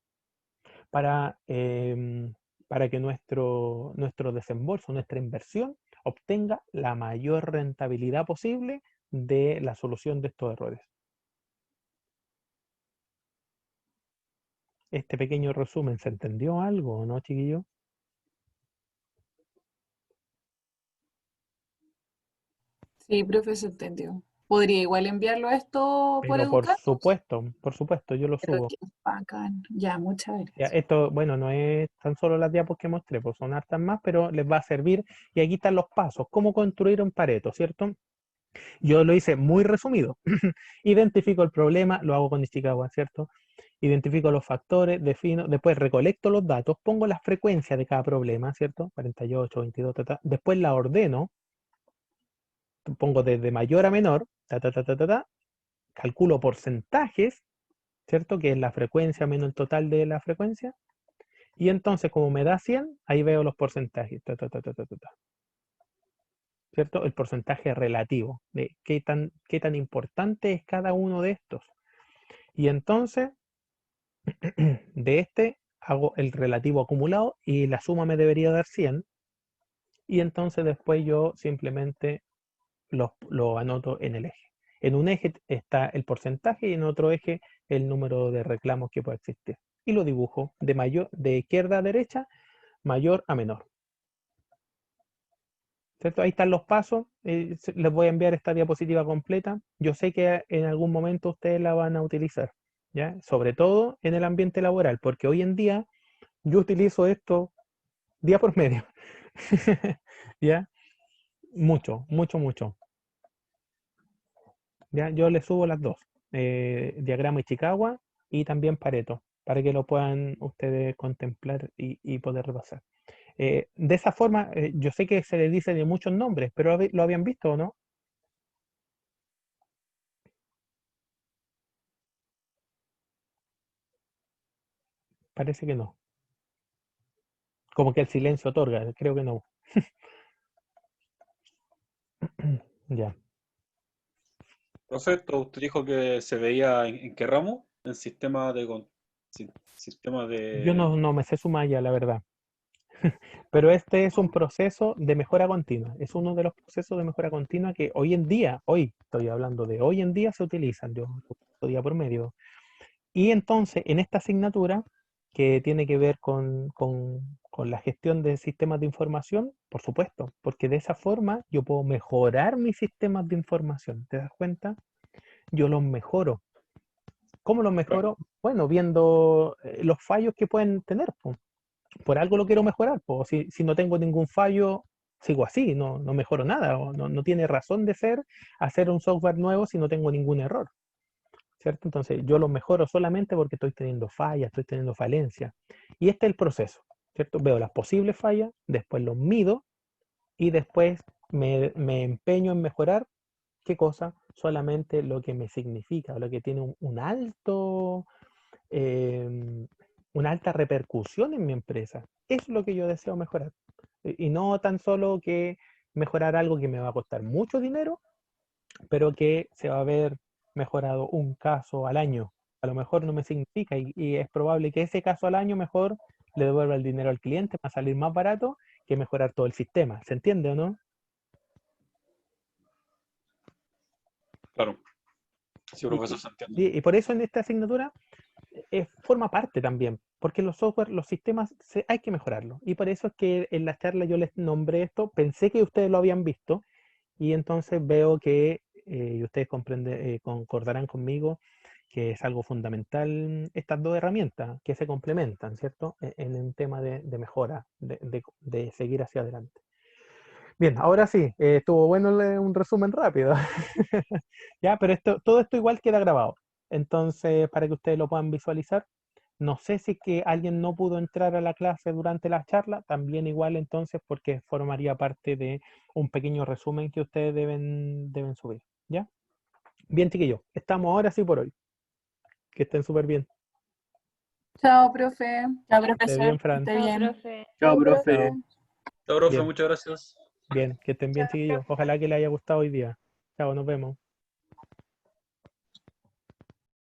Para que nuestro desembolso, nuestra inversión, obtenga la mayor rentabilidad posible de la solución de estos errores. Este pequeño resumen, ¿se entendió algo o no, chiquillo? Sí, profe, se entendió. ¿Podría igual enviarlo esto por Pero Educar? por supuesto, yo lo Pero subo. qué bacán. Ya, muchas Ya, gracias. esto, bueno, no es tan solo las diapos que mostré, pues son hartas más, pero les va a servir. Y aquí están los pasos, cómo construir un Pareto, ¿cierto? Yo lo hice muy resumido. Identifico el problema, lo hago con Ichikawa, ¿cierto? Identifico los factores, defino, después recolecto los datos, pongo las frecuencias de cada problema, ¿cierto? 48, 22, después la ordeno, pongo desde mayor a menor, calculo porcentajes, ¿cierto? Que es la frecuencia menos el total de la frecuencia, y entonces como me da 100, ahí veo los porcentajes, ¿cierto? El porcentaje relativo de qué tan importante es cada uno de estos. Y entonces, de este hago el relativo acumulado y la suma me debería dar 100. Y entonces después yo simplemente lo anoto en el eje. En un eje está el porcentaje y en otro eje el número de reclamos que puede existir. Y lo dibujo de izquierda a derecha, mayor a menor. ¿Cierto? Ahí están los pasos. Les voy a enviar esta diapositiva completa. Yo sé que en algún momento ustedes la van a utilizar, ¿ya? Sobre todo en el ambiente laboral, porque hoy en día yo utilizo esto día por medio. ¿Ya? Mucho, mucho, mucho. ¿Ya? Yo les subo las dos. Diagrama Ichikawa y también Pareto, para que lo puedan ustedes contemplar y poder repasar. De esa forma, yo sé que se le dice de muchos nombres, pero ¿lo habían visto o no? Parece que no. Como que el silencio otorga, creo que no. Ya. Perfecto, usted dijo que se veía en qué ramo, en sistema Yo de... no me sé sumar ya, la verdad. Pero este es un proceso de mejora continua. Es uno de los procesos de mejora continua que hoy estoy hablando de hoy en día, se utilizan. Yo lo uso día por medio. Y entonces, en esta asignatura, que tiene que ver con la gestión de sistemas de información, por supuesto, porque de esa forma yo puedo mejorar mis sistemas de información. ¿Te das cuenta? Yo los mejoro. ¿Cómo los mejoro? Bueno, viendo los fallos que pueden tener, po. Por algo lo quiero mejorar, po. Si no tengo ningún fallo, sigo así, no mejoro nada, o no tiene razón de ser hacer un software nuevo si no tengo ningún error, ¿cierto? Entonces yo lo mejoro solamente porque estoy teniendo fallas, estoy teniendo falencias. Y este es el proceso, ¿cierto? Veo las posibles fallas, después los mido y después me empeño en mejorar. ¿Qué cosa? Solamente lo que me significa, lo que tiene una alta repercusión en mi empresa. Eso es lo que yo deseo mejorar. Y no tan solo que mejorar algo que me va a costar mucho dinero, pero que se va a ver mejorado un caso al año. A lo mejor no me significa y es probable que ese caso al año mejor le devuelva el dinero al cliente, va a salir más barato que mejorar todo el sistema. ¿Se entiende o no? Claro. Sí, Y, profesor, se entiende. y por eso en esta asignatura forma parte también, porque los software, los sistemas, hay que mejorarlos. Y por eso es que en la charla yo les nombré esto, pensé que ustedes lo habían visto, y entonces veo que, y ustedes concordarán conmigo, que es algo fundamental estas dos herramientas que se complementan, ¿cierto? En un tema de mejora, de seguir hacia adelante. Bien, ahora sí, estuvo bueno un resumen rápido. Ya, pero todo esto igual queda grabado. Entonces, para que ustedes lo puedan visualizar, no sé si que alguien no pudo entrar a la clase durante la charla, también igual entonces porque formaría parte de un pequeño resumen que ustedes deben subir. ¿Ya? Bien, chiquillos, estamos ahora sí por hoy. Que estén súper bien. Chao, profe. Chao, Esté profesor. bien, Fran. Esté Chao, bien. profe. Chao, profe. Chao. Chao, profe, Bien. muchas gracias. Bien, que estén bien, chiquillos. Ojalá que les haya gustado hoy día. Chao, nos vemos.